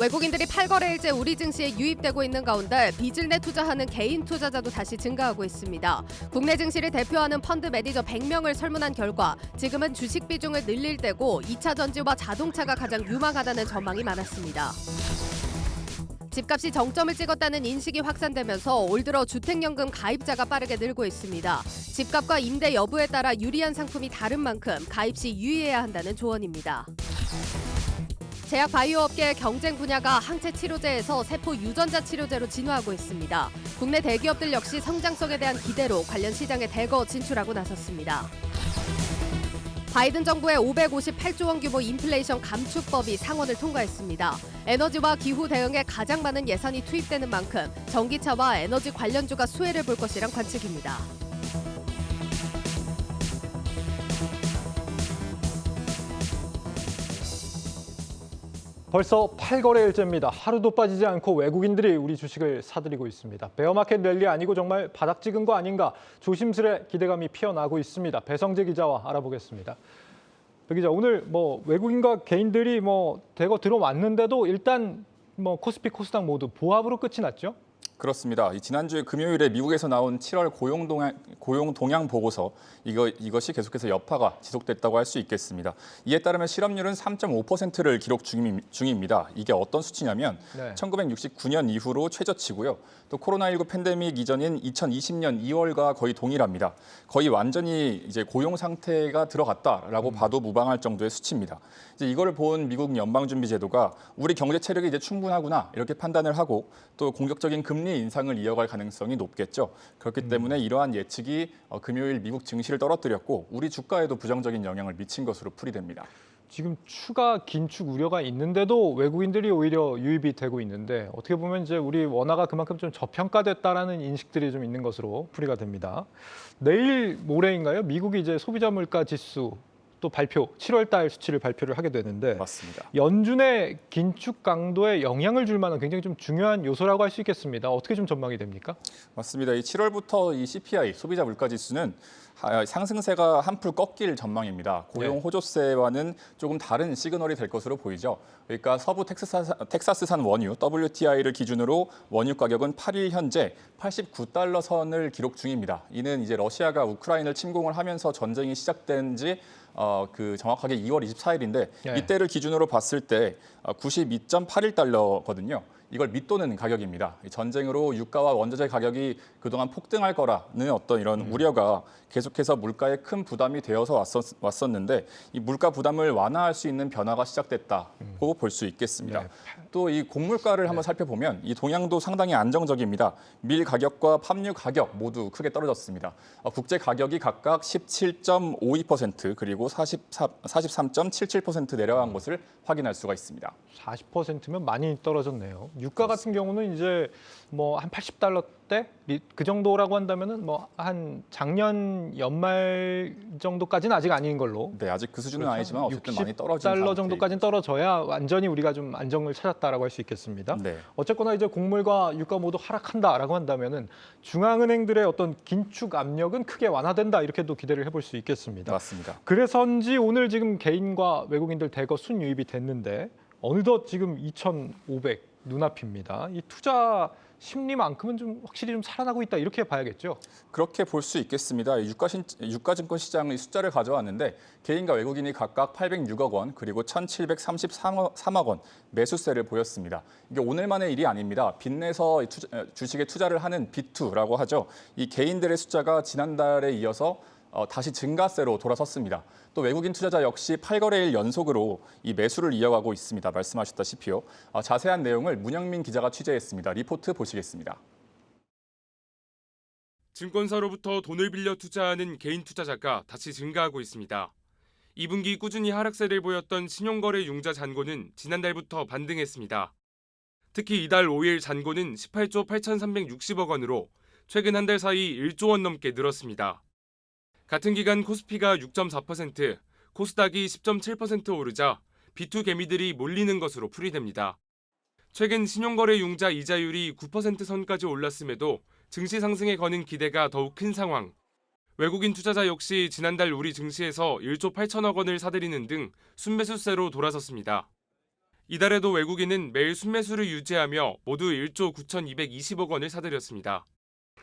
외국인들이 8거래일째 우리 증시에 유입되고 있는 가운데 빚을 내 투자하는 개인 투자자도 다시 증가하고 있습니다. 국내 증시를 대표하는 펀드 매니저 100명을 설문한 결과 지금은 주식 비중을 늘릴 때고 2차 전지와 자동차가 가장 유망하다는 전망이 많았습니다. 집값이 정점을 찍었다는 인식이 확산되면서 올 들어 주택연금 가입자가 빠르게 늘고 있습니다. 집값과 임대 여부에 따라 유리한 상품이 다른 만큼 가입 시 유의해야 한다는 조언입니다. 제약 바이오 업계의 경쟁 분야가 항체 치료제에서 세포 유전자 치료제로 진화하고 있습니다. 국내 대기업들 역시 성장성에 대한 기대로 관련 시장에 대거 진출하고 나섰습니다. 바이든 정부의 558조 원 규모 인플레이션 감축법이 상원을 통과했습니다. 에너지와 기후 대응에 가장 많은 예산이 투입되는 만큼 전기차와 에너지 관련주가 수혜를 볼 것이란 관측입니다. 벌써 8거래일째입니다. 하루도 빠지지 않고 외국인들이 우리 주식을 사들이고 있습니다. 베어마켓 랠리 아니고 정말 바닥 찍은 거 아닌가 조심스레 기대감이 피어나고 있습니다. 배성재 기자와 알아보겠습니다. 배 기자, 오늘 외국인과 개인들이 대거 들어왔는데도 일단 코스피, 코스닥 모두 보합으로 끝이 났죠? 그렇습니다. 지난주 금요일에 미국에서 나온 7월 고용 동향 보고서 이것이 계속해서 여파가 지속됐다고 할 수 있겠습니다. 이에 따르면 실업률은 3.5%를 기록 중입니다. 이게 어떤 수치냐면 1969년 이후로 최저치고요. 또 코로나19 팬데믹 이전인 2020년 2월과 거의 동일합니다. 거의 완전히 이제 고용 상태가 들어갔다라고 봐도 무방할 정도의 수치입니다. 이제 이걸 본 미국 연방준비제도가 우리 경제 체력이 이제 충분하구나 이렇게 판단을 하고 또 공격적인 금리 인상을 이어갈 가능성이 높겠죠. 그렇기 때문에 이러한 예측이 금요일 미국 증시를 떨어뜨렸고 우리 주가에도 부정적인 영향을 미친 것으로 풀이됩니다. 지금 추가 긴축 우려가 있는데도 외국인들이 오히려 유입이 되고 있는데 어떻게 보면 이제 우리 원화가 그만큼 좀 저평가됐다라는 인식들이 좀 있는 것으로 풀이가 됩니다. 내일 모레인가요? 미국이 이제 소비자 물가 지수 또 7월 달 수치를 발표를 하게 되는데 맞습니다. 연준의 긴축 강도에 영향을 줄 만한 굉장히 좀 중요한 요소라고 할 수 있겠습니다. 어떻게 좀 전망이 됩니까? 맞습니다. 이 7월부터 이 CPI 소비자 물가 지수는 상승세가 한풀 꺾일 전망입니다. 고용 호조세와는 조금 다른 시그널이 될 것으로 보이죠. 그러니까 서부 텍사스산 원유 WTI를 기준으로 원유 가격은 8일 현재 89달러 선을 기록 중입니다. 이는 이제 러시아가 우크라이나를 침공을 하면서 전쟁이 시작된 지 정확하게 2월 24일인데 이때를 기준으로 봤을 때 92.81달러거든요. 이걸 밑도는 가격입니다. 전쟁으로 유가와 원자재 가격이 그동안 폭등할 거라는 어떤 이런 우려가 계속해서 물가에 큰 부담이 되어서 왔었는데 이 물가 부담을 완화할 수 있는 변화가 시작됐다고 볼 수 있겠습니다. 또 이 곡물가를 한번 살펴보면 이 동향도 상당히 안정적입니다. 밀 가격과 팜유 가격 모두 크게 떨어졌습니다. 국제 가격이 각각 17.52% 그리고 43.77% 내려간 것을 확인할 수가 있습니다. 40%면 많이 떨어졌네요. 유가 같은 경우는 이제 한 80달러대 그 정도라고 한다면은 한 작년 연말 정도까지는 아직 아닌 걸로. 네, 아직 그 수준은 아니지만 어쨌든 많이 떨어진 달러 정도까지는 떨어져야 완전히 우리가 좀 안정을 찾았다라고 할 수 있겠습니다. 네. 어쨌거나 이제 곡물과 유가 모두 하락한다라고 한다면은 중앙은행들의 어떤 긴축 압력은 크게 완화된다 이렇게도 기대를 해볼 수 있겠습니다. 맞습니다. 그래서인지 오늘 지금 개인과 외국인들 대거 순유입이 됐는데 어느덧 지금 2,500 눈앞입니다. 이 투자 심리만큼은 좀 확실히 좀 살아나고 있다 이렇게 봐야겠죠. 그렇게 볼 수 있겠습니다. 유가증권 시장의 숫자를 가져왔는데 개인과 외국인이 각각 806억 원 그리고 1,733억 원 매수세를 보였습니다. 이게 오늘만의 일이 아닙니다. 빚내서 주식에 투자를 하는 빚투라고 하죠. 이 개인들의 숫자가 지난달에 이어서 다시 증가세로 돌아섰습니다. 또 외국인 투자자 역시 8거래일 연속으로 이 매수를 이어가고 있습니다. 말씀하셨다시피요. 자세한 내용을 문영민 기자가 취재했습니다. 리포트 보시겠습니다. 증권사로부터 돈을 빌려 투자하는 개인 투자자가 다시 증가하고 있습니다. 2분기 꾸준히 하락세를 보였던 신용거래 융자 잔고는 지난달부터 반등했습니다. 특히 이달 5일 잔고는 18조 8,360억 원으로 최근 한 달 사이 1조 원 넘게 늘었습니다. 같은 기간 코스피가 6.4%, 코스닥이 10.7% 오르자 B2 개미들이 몰리는 것으로 풀이됩니다. 최근 신용거래 융자 이자율이 9% 선까지 올랐음에도 증시 상승에 거는 기대가 더욱 큰 상황. 외국인 투자자 역시 지난달 우리 증시에서 1조 8천억 원을 사들이는 등 순매수세로 돌아섰습니다. 이달에도 외국인은 매일 순매수를 유지하며 모두 1조 9,220억 원을 사들였습니다.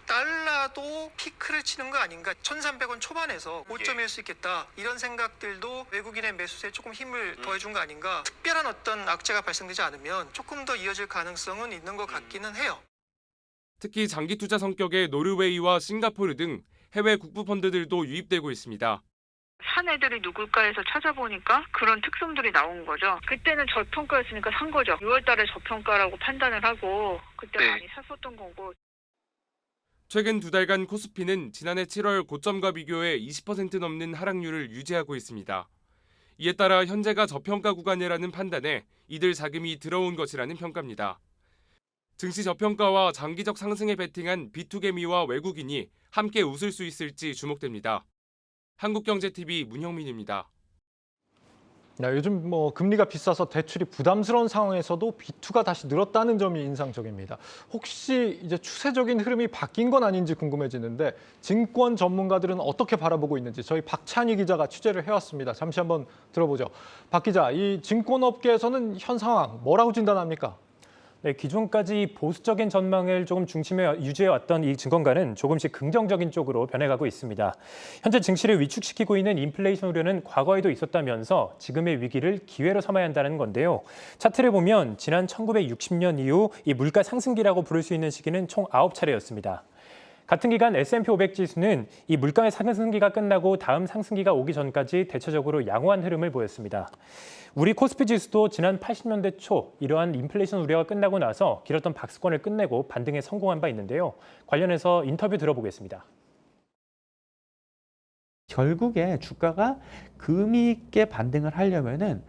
달러도 피크를 치는 거 아닌가, 1,300원 초반에서 고점일 수 있겠다, 이런 생각들도 외국인의 매수세에 조금 힘을 더해준 거 아닌가. 특별한 어떤 악재가 발생되지 않으면 조금 더 이어질 가능성은 있는 것 같기는 해요. 특히 장기 투자 성격의 노르웨이와 싱가포르 등 해외 국부 펀드들도 유입되고 있습니다. 산 애들이 누굴까 해서 찾아보니까 그런 특성들이 나온 거죠. 그때는 저평가였으니까 산 거죠. 6월 달에 저평가라고 판단을 하고 그때 많이 샀었던 거고. 최근 2달간 코스피는 지난해 7월 고점과 비교해 20% 넘는 하락률을 유지하고 있습니다. 이에 따라 현재가 저평가 구간이라는 판단에 이들 자금이 들어온 것이라는 평가입니다. 증시 저평가와 장기적 상승에 베팅한 비투개미와 외국인이 함께 웃을 수 있을지 주목됩니다. 한국경제TV 문형민입니다. 요즘 금리가 비싸서 대출이 부담스러운 상황에서도 B2가 다시 늘었다는 점이 인상적입니다. 혹시 이제 추세적인 흐름이 바뀐 건 아닌지 궁금해지는데 증권 전문가들은 어떻게 바라보고 있는지 저희 박찬희 기자가 취재를 해왔습니다. 잠시 한번 들어보죠. 박 기자, 이 증권업계에서는 현 상황 뭐라고 진단합니까? 네, 기존까지 보수적인 전망을 조금 중심에 유지해왔던 이 증권가는 조금씩 긍정적인 쪽으로 변해가고 있습니다. 현재 증시를 위축시키고 있는 인플레이션 우려는 과거에도 있었다면서 지금의 위기를 기회로 삼아야 한다는 건데요. 차트를 보면 지난 1960년 이후 이 물가 상승기라고 부를 수 있는 시기는 총 9차례였습니다. 같은 기간 S&P 500 지수는 이 물가의 상승기가 끝나고 다음 상승기가 오기 전까지 대체적으로 양호한 흐름을 보였습니다. 우리 코스피 지수도 지난 80년대 초 이러한 인플레이션 우려가 끝나고 나서 길었던 박스권을 끝내고 반등에 성공한 바 있는데요. 관련해서 인터뷰 들어보겠습니다. 결국에 주가가 금이 있게 반등을 하려면은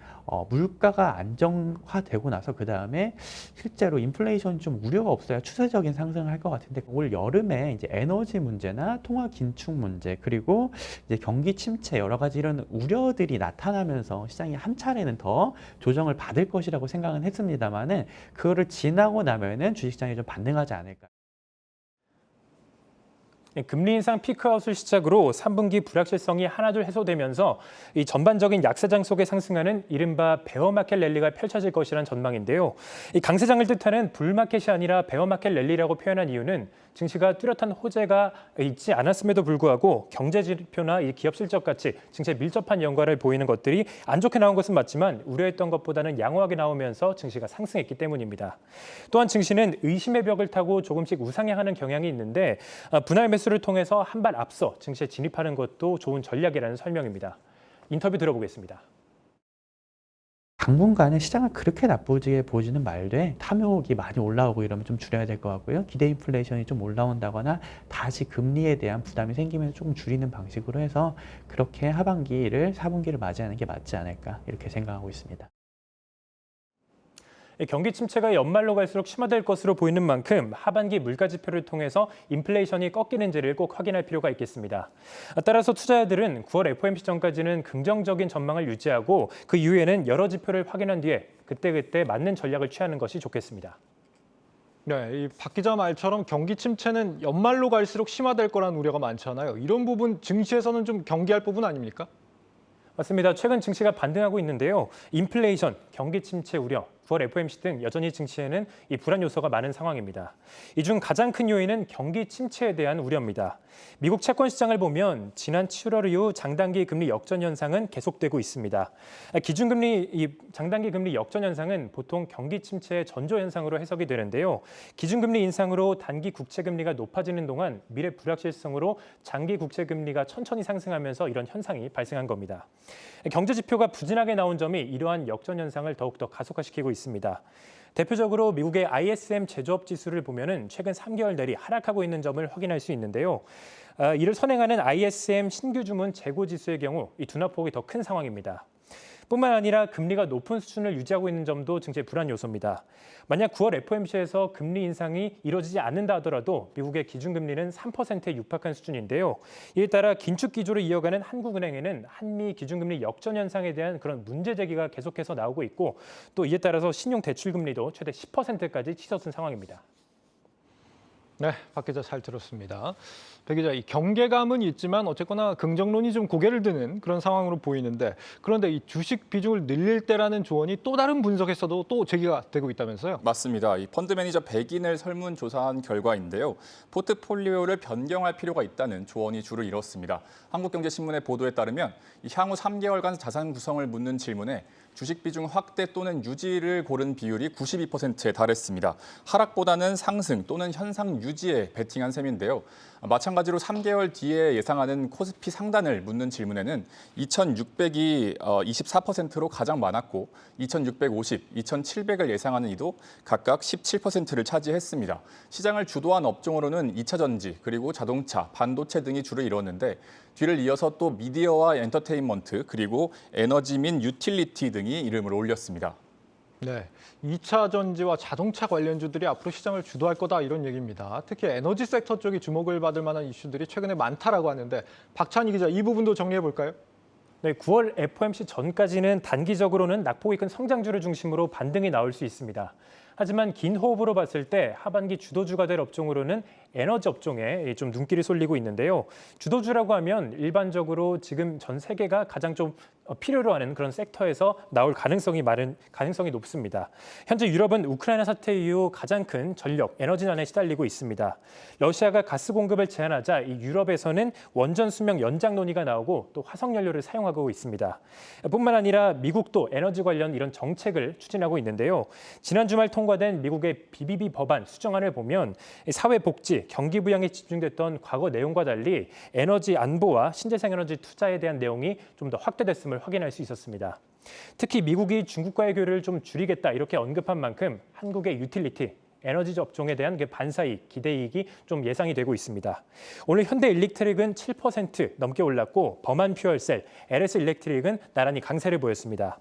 물가가 안정화되고 나서 그 다음에 실제로 인플레이션 좀 우려가 없어야 추세적인 상승을 할 것 같은데, 올 여름에 이제 에너지 문제나 통화 긴축 문제, 그리고 이제 경기 침체 여러 가지 이런 우려들이 나타나면서 시장이 한 차례는 더 조정을 받을 것이라고 생각은 했습니다만은 그거를 지나고 나면은 주식시장이 좀 반등하지 않을까. 금리 인상 피크아웃을 시작으로 3분기 불확실성이 하나둘 해소되면서 이 전반적인 약세장 속에 상승하는 이른바 베어마켓 랠리가 펼쳐질 것이라는 전망인데요. 이 강세장을 뜻하는 불마켓이 아니라 베어마켓 랠리라고 표현한 이유는 증시가 뚜렷한 호재가 있지 않았음에도 불구하고 경제 지표나 이 기업 실적 같이 증시에 밀접한 연관을 보이는 것들이 안 좋게 나온 것은 맞지만 우려했던 것보다는 양호하게 나오면서 증시가 상승했기 때문입니다. 또한 증시는 의심의 벽을 타고 조금씩 우상향하는 경향이 있는데 분할 매수를 통해서 한 발 앞서 증시에 진입하는 것도 좋은 전략이라는 설명입니다. 인터뷰 들어보겠습니다. 당분간은 시장을 그렇게 나쁘게 보지는 말되 탐욕이 많이 올라오고 이러면 좀 줄여야 될 것 같고요. 기대 인플레이션이 좀 올라온다거나 다시 금리에 대한 부담이 생기면 조금 줄이는 방식으로 해서 그렇게 하반기를 4분기를 맞이하는 게 맞지 않을까 이렇게 생각하고 있습니다. 경기 침체가 연말로 갈수록 심화될 것으로 보이는 만큼 하반기 물가 지표를 통해서 인플레이션이 꺾이는지를 꼭 확인할 필요가 있겠습니다. 따라서 투자자들은 9월 FOMC 전까지는 긍정적인 전망을 유지하고 그 이후에는 여러 지표를 확인한 뒤에 그때그때 맞는 전략을 취하는 것이 좋겠습니다. 네, 이 박 기자 말처럼 경기 침체는 연말로 갈수록 심화될 거라는 우려가 많잖아요. 이런 부분 증시에서는 좀 경계할 부분 아닙니까? 맞습니다. 최근 증시가 반등하고 있는데요. 인플레이션, 경기 침체 우려, 9월 FOMC 등 여전히 증시에는 이 불안 요소가 많은 상황입니다. 이 중 가장 큰 요인은 경기 침체에 대한 우려입니다. 미국 채권 시장을 보면 지난 7월 이후 장단기 금리 역전 현상은 계속되고 있습니다. 장단기 금리 역전 현상은 보통 경기 침체의 전조 현상으로 해석이 되는데요. 기준금리 인상으로 단기 국채 금리가 높아지는 동안 미래 불확실성으로 장기 국채 금리가 천천히 상승하면서 이런 현상이 발생한 겁니다. 경제 지표가 부진하게 나온 점이 이러한 역전 현상을 더욱더 가속화시키고 있습니다. 대표적으로 미국의 ISM 제조업 지수를 보면은 최근 3개월 내리 하락하고 있는 점을 확인할 수 있는데요. 이를 선행하는 ISM 신규 주문 재고 지수의 경우 이 둔화폭이 더 큰 상황입니다. 뿐만 아니라 금리가 높은 수준을 유지하고 있는 점도 증시의 불안 요소입니다. 만약 9월 FOMC에서 금리 인상이 이뤄지지 않는다 하더라도 미국의 기준금리는 3%에 육박한 수준인데요. 이에 따라 긴축 기조를 이어가는 한국은행에는 한미 기준금리 역전 현상에 대한 그런 문제 제기가 계속해서 나오고 있고 또 이에 따라서 신용 대출 금리도 최대 10%까지 치솟은 상황입니다. 네, 박 기자 잘 들었습니다. 박 기자, 이 경계감은 있지만 어쨌거나 긍정론이 좀 고개를 드는 그런 상황으로 보이는데, 그런데 이 주식 비중을 늘릴 때라는 조언이 또 다른 분석에서도 또 제기가 되고 있다면서요? 맞습니다. 이 펀드 매니저 100인을 설문조사한 결과인데요. 포트폴리오를 변경할 필요가 있다는 조언이 주를 이뤘습니다. 한국경제신문의 보도에 따르면 이 향후 3개월간 자산 구성을 묻는 질문에 주식 비중 확대 또는 유지를 고른 비율이 92%에 달했습니다. 하락보다는 상승 또는 현상 유지에 베팅한 셈인데요. 마찬가지로 3개월 뒤에 예상하는 코스피 상단을 묻는 질문에는 2,600이 24%로 가장 많았고 2,650, 2,700을 예상하는 이도 각각 17%를 차지했습니다. 시장을 주도한 업종으로는 2차 전지, 그리고 자동차, 반도체 등이 주를 이뤘는데 뒤를 이어서 또 미디어와 엔터테인먼트, 그리고 에너지 및 유틸리티 등이 이름을 올렸습니다. 네, 2차 전지와 자동차 관련주들이 앞으로 시장을 주도할 거다 이런 얘기입니다. 특히 에너지 섹터 쪽이 주목을 받을 만한 이슈들이 최근에 많다라고 하는데 박찬희 기자, 이 부분도 정리해 볼까요? 네, 9월 FOMC 전까지는 단기적으로는 낙폭이 큰 성장주를 중심으로 반등이 나올 수 있습니다. 하지만 긴 호흡으로 봤을 때 하반기 주도주가 될 업종으로는 에너지 업종에 좀 눈길이 쏠리고 있는데요. 주도주라고 하면 일반적으로 지금 전 세계가 가장 좀 필요로 하는 그런 섹터에서 나올 가능성이 높습니다. 현재 유럽은 우크라이나 사태 이후 가장 큰 전력, 에너지난에 시달리고 있습니다. 러시아가 가스 공급을 제한하자 이 유럽에서는 원전 수명 연장 논의가 나오고 또 화석연료를 사용하고 있습니다. 뿐만 아니라 미국도 에너지 관련 이런 정책을 추진하고 있는데요. 지난 주말 통과된 미국의 BBB 법안 수정안을 보면 사회복지, 경기 부양에 집중됐던 과거 내용과 달리 에너지 안보와 신재생 에너지 투자에 대한 내용이 좀 더 확대됐음을 확인할 수 있었습니다. 특히 미국이 중국과의 교류를 좀 줄이겠다 이렇게 언급한 만큼 한국의 유틸리티, 에너지 업종에 대한 반사이익, 기대이익이 좀 예상이 되고 있습니다. 오늘 현대일렉트릭은 7% 넘게 올랐고 범한 퓨얼셀, LS 일렉트릭은 나란히 강세를 보였습니다.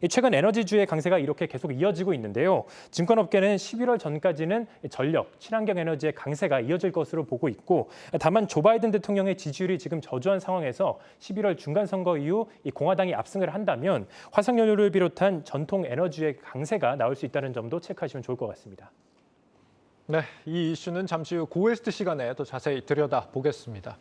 최근 에너지주의 강세가 이렇게 계속 이어지고 있는데요. 증권업계는 11월 전까지는 전력, 친환경 에너지의 강세가 이어질 것으로 보고 있고, 다만 조 바이든 대통령의 지지율이 지금 저조한 상황에서 11월 중간선거 이후 이 공화당이 압승을 한다면 화석연료를 비롯한 전통 에너지의 강세가 나올 수 있다는 점도 체크하시면 좋을 것 같습니다. 네, 이 이슈는 잠시 후 고에스트 시간에 더 자세히 들여다보겠습니다.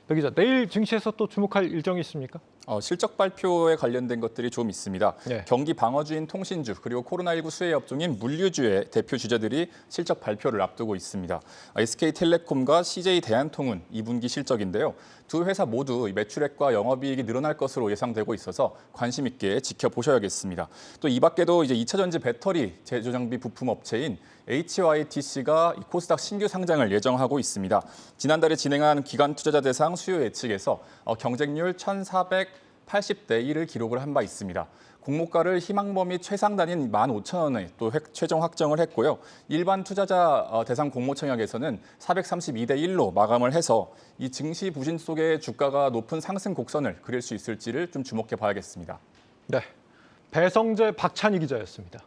박 기자, 내일 증시에서 또 주목할 일정이 있습니까? 실적 발표에 관련된 것들이 좀 있습니다. 네. 경기 방어주인 통신주, 그리고 코로나19 수혜 업종인 물류주의 대표 주제들이 실적 발표를 앞두고 있습니다. SK텔레콤과 CJ대한통운 2분기 실적인데요. 두 회사 모두 매출액과 영업이익이 늘어날 것으로 예상되고 있어서 관심 있게 지켜보셔야겠습니다. 또 이 밖에도 이제 2차 전지 배터리 제조 장비 부품 업체인 HYTC가 코스닥 신규 상장을 예정하고 있습니다. 지난달에 진행한 기관 투자자 대상 수요 예측에서 경쟁률 1,480대 1을 기록을 한 바 있습니다. 공모가를 희망 범위 최상단인 15,000원에 또 최종 확정을 했고요. 일반 투자자 대상 공모 청약에서는 432대 1로 마감을 해서 이 증시 부진 속에 주가가 높은 상승 곡선을 그릴 수 있을지를 좀 주목해 봐야겠습니다. 네, 배성재, 박찬희 기자였습니다.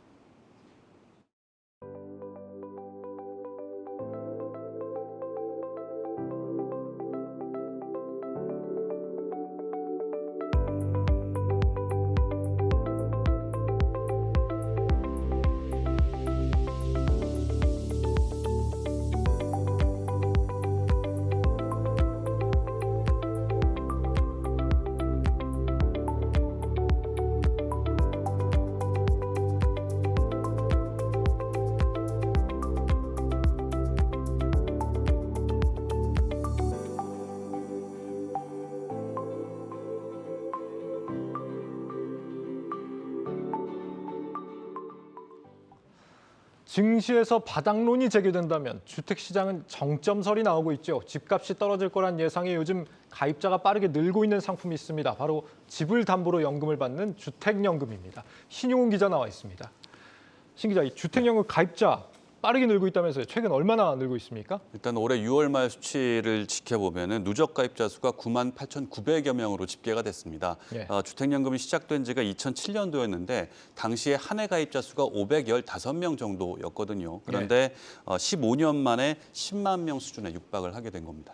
증시에서 바닥론이 재개된다면 주택시장은 정점설이 나오고 있죠. 집값이 떨어질 거란 예상에 요즘 가입자가 빠르게 늘고 있는 상품이 있습니다. 바로 집을 담보로 연금을 받는 주택연금입니다. 신용훈 기자 나와 있습니다. 신 기자, 이 주택연금 가입자 빠르게 늘고 있다면서요. 최근 얼마나 늘고 있습니까? 일단 올해 6월 말 수치를 지켜보면 누적 가입자 수가 98,900여 명으로 집계가 됐습니다. 예. 주택연금이 시작된 지가 2007년도였는데 당시에 한 해 가입자 수가 515명 정도였거든요. 그런데 15년 만에 10만 명 수준에 육박을 하게 된 겁니다.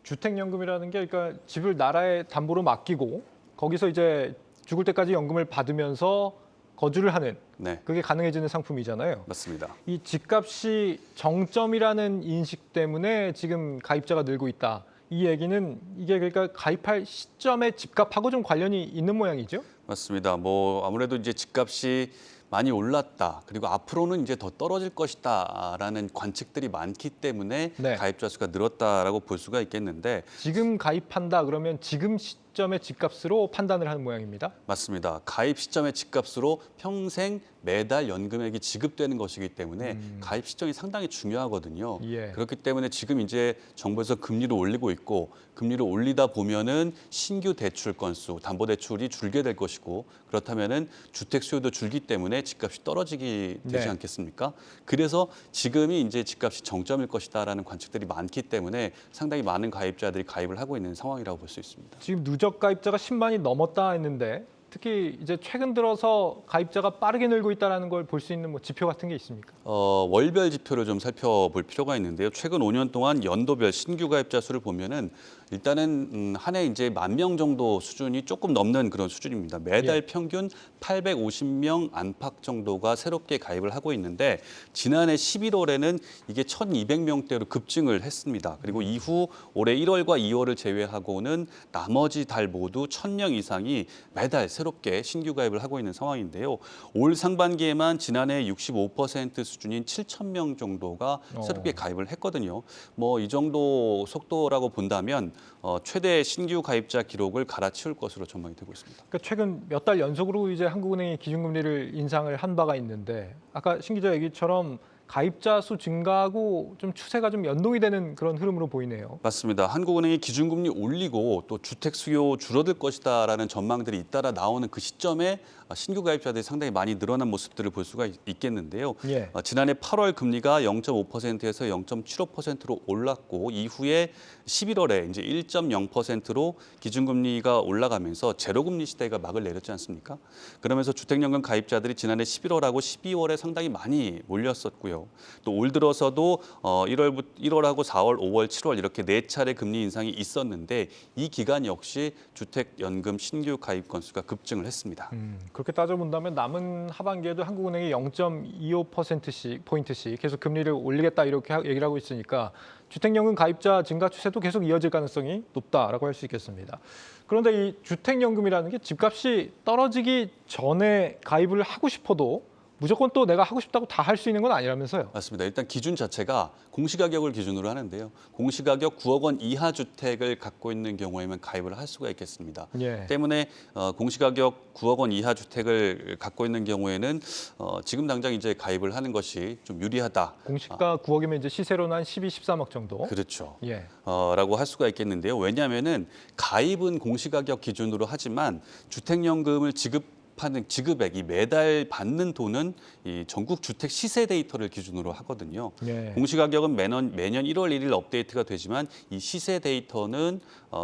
주택연금이라는 게 그러니까 집을 나라에 담보로 맡기고 거기서 이제 죽을 때까지 연금을 받으면서 거주를 하는 네, 그게 가능해지는 상품이잖아요. 맞습니다. 이 집값이 정점이라는 인식 때문에 지금 가입자가 늘고 있다. 이 얘기는 이게 그러니까 가입할 시점에 집값하고 좀 관련이 있는 모양이죠? 맞습니다. 뭐 아무래도 이제 집값이 많이 올랐다. 그리고 앞으로는 이제 더 떨어질 것이다라는 관측들이 많기 때문에 네. 가입자 수가 늘었다라고 볼 수가 있겠는데 지금 가입한다 그러면 지금 시점의 집값으로 판단을 하는 모양입니다. 맞습니다. 가입 시점의 집값으로 평생 매달 연금액이 지급되는 것이기 때문에 가입 시점이 상당히 중요하거든요. 예. 그렇기 때문에 지금 이제 정부에서 금리를 올리고 있고 금리를 올리다 보면은 신규 대출 건수, 담보대출이 줄게 될 것이고 그렇다면은 주택 수요도 줄기 때문에 집값이 떨어지게 되지 네. 않겠습니까? 그래서 지금이 이제 집값이 정점일 것이다라는 관측들이 많기 때문에 상당히 많은 가입자들이 가입을 하고 있는 상황이라고 볼 수 있습니다. 지금 누적 가입자가 10만이 넘었다 했는데 특히 이제 최근 들어서 가입자가 빠르게 늘고 있다는 걸 볼 수 있는 뭐 지표 같은 게 있습니까? 월별 지표를 좀 살펴볼 필요가 있는데요. 최근 5년 동안 연도별 신규 가입자 수를 보면은 일단은 한 해 이제 10,000명 정도 수준이 조금 넘는 그런 수준입니다. 매달 예. 평균 850명 안팎 정도가 새롭게 가입을 하고 있는데 지난해 11월에는 이게 1,200명대로 급증을 했습니다. 그리고 이후 올해 1월과 2월을 제외하고는 나머지 달 모두 1,000명 이상이 매달 새롭게 신규 가입을 하고 있는 상황인데요. 올 상반기에만 지난해 65% 수준인 7,000명 정도가 새롭게 가입을 했거든요. 뭐 이 정도 속도라고 본다면 최대 신규 가입자 기록을 갈아치울 것으로 전망이 되고 있습니다. 그러니까 최근 몇 달 연속으로 이제 한국은행이 기준금리를 인상을 한 바가 있는데 아까 신 기자 얘기처럼 가입자 수 증가하고 좀 추세가 좀 연동이 되는 그런 흐름으로 보이네요. 맞습니다. 한국은행이 기준금리 올리고 또 주택 수요 줄어들 것이다라는 전망들이 잇따라 나오는 그 시점에 신규 가입자들이 상당히 많이 늘어난 모습들을 볼 수가 있겠는데요. 예. 지난해 8월 금리가 0.5%에서 0.75%로 올랐고 이후에 11월에 이제 1.0%로 기준금리가 올라가면서 제로금리 시대가 막을 내렸지 않습니까? 그러면서 주택연금 가입자들이 지난해 11월하고 12월에 상당히 많이 몰렸었고요. 또 올 들어서도 1월하고 4월, 5월, 7월 이렇게 4차례 금리 인상이 있었는데 이 기간 역시 주택연금 신규 가입 건수가 급증을 했습니다. 그렇게 따져본다면 남은 하반기에도 한국은행이 0.25%씩 포인트씩 계속 금리를 올리겠다 이렇게 얘기를 하고 있으니까 주택연금 가입자 증가 추세도 계속 이어질 가능성이 높다라고 할 수 있겠습니다. 그런데 이 주택연금이라는 게 집값이 떨어지기 전에 가입을 하고 싶어도 무조건 또 내가 하고 싶다고 다 할 수 있는 건 아니라면서요. 맞습니다. 일단 기준 자체가 공시가격을 기준으로 하는데요. 공시가격 9억 원 이하 주택을 갖고 있는 경우에만 가입을 할 수가 있겠습니다. 예. 때문에 공시가격 9억 원 이하 주택을 갖고 있는 경우에는 지금 당장 이제 가입을 하는 것이 좀 유리하다. 공시가 9억이면 이제 시세로는 한 12, 13억 정도. 그렇죠. 예. 라고 할 수가 있겠는데요. 왜냐하면은 가입은 공시가격 기준으로 하지만 주택연금을 지급액이 매달 받는 돈은 이 전국 주택 시세 데이터를 기준으로 하거든요. 예. 공시가격은 매년 1월 1일 업데이트가 되지만 이 시세 데이터는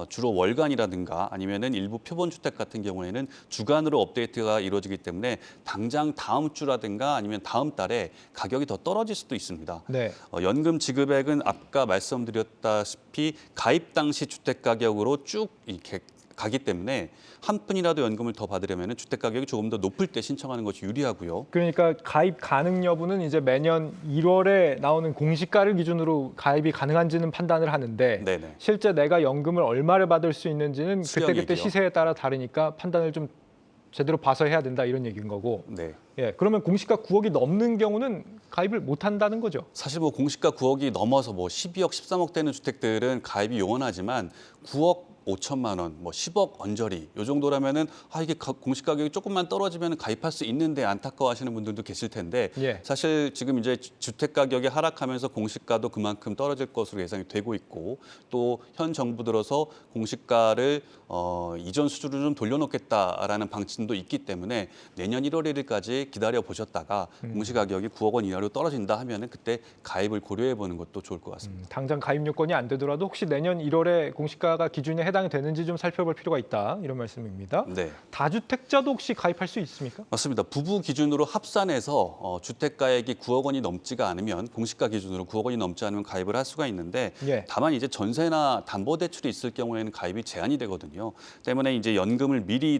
주로 월간이라든가 아니면은 일부 표본 주택 같은 경우에는 주간으로 업데이트가 이루어지기 때문에 당장 다음 주라든가 아니면 다음 달에 가격이 더 떨어질 수도 있습니다. 네. 연금 지급액은 아까 말씀드렸다시피 가입 당시 주택 가격으로 쭉 이렇게 가기 때문에 한 푼이라도 연금을 더 받으려면 주택 가격이 조금 더 높을 때 신청하는 것이 유리하고요. 그러니까 가입 가능 여부는 이제 매년 1월에 나오는 공시가를 기준으로 가입이 가능한지는 판단을 하는데 네네. 실제 내가 연금을 얼마를 받을 수 있는지는 그때그때 수령액이요. 시세에 따라 다르니까 판단을 좀 제대로 봐서 해야 된다 이런 얘기인 거고. 네. 예, 그러면 공시가 9억이 넘는 경우는 가입을 못 한다는 거죠. 사실 뭐 공시가 9억이 넘어서 뭐 12억, 13억 되는 주택들은 가입이 요원하지만 9억 5천만 원, 뭐 10억 언저리 이 정도라면은 이게 공시 가격이 조금만 떨어지면 가입할 수 있는데 안타까워하시는 분들도 계실 텐데 예. 사실 지금 이제 주택 가격이 하락하면서 공시가도 그만큼 떨어질 것으로 예상이 되고 있고 또 현 정부 들어서 공시가를 이전 수준으로 좀 돌려놓겠다라는 방침도 있기 때문에 내년 1월 1일까지 기다려 보셨다가 공시 가격이 9억 원 이하로 떨어진다 하면은 그때 가입을 고려해 보는 것도 좋을 것 같습니다. 당장 가입 요건이 안 되더라도 혹시 내년 1월에 공시가가 기준에 해당이 되는지 좀 살펴볼 필요가 있다 이런 말씀입니다. 네. 다주택자도 혹시 가입할 수 있습니까? 맞습니다. 부부 기준으로 합산해서 주택가액이 9억 원이 넘지가 않으면 공시가 기준으로 9억 원이 넘지 않으면 가입을 할 수가 있는데 예. 다만 이제 전세나 담보대출이 있을 경우에는 가입이 제한이 되거든요. 때문에 이제 연금을 미리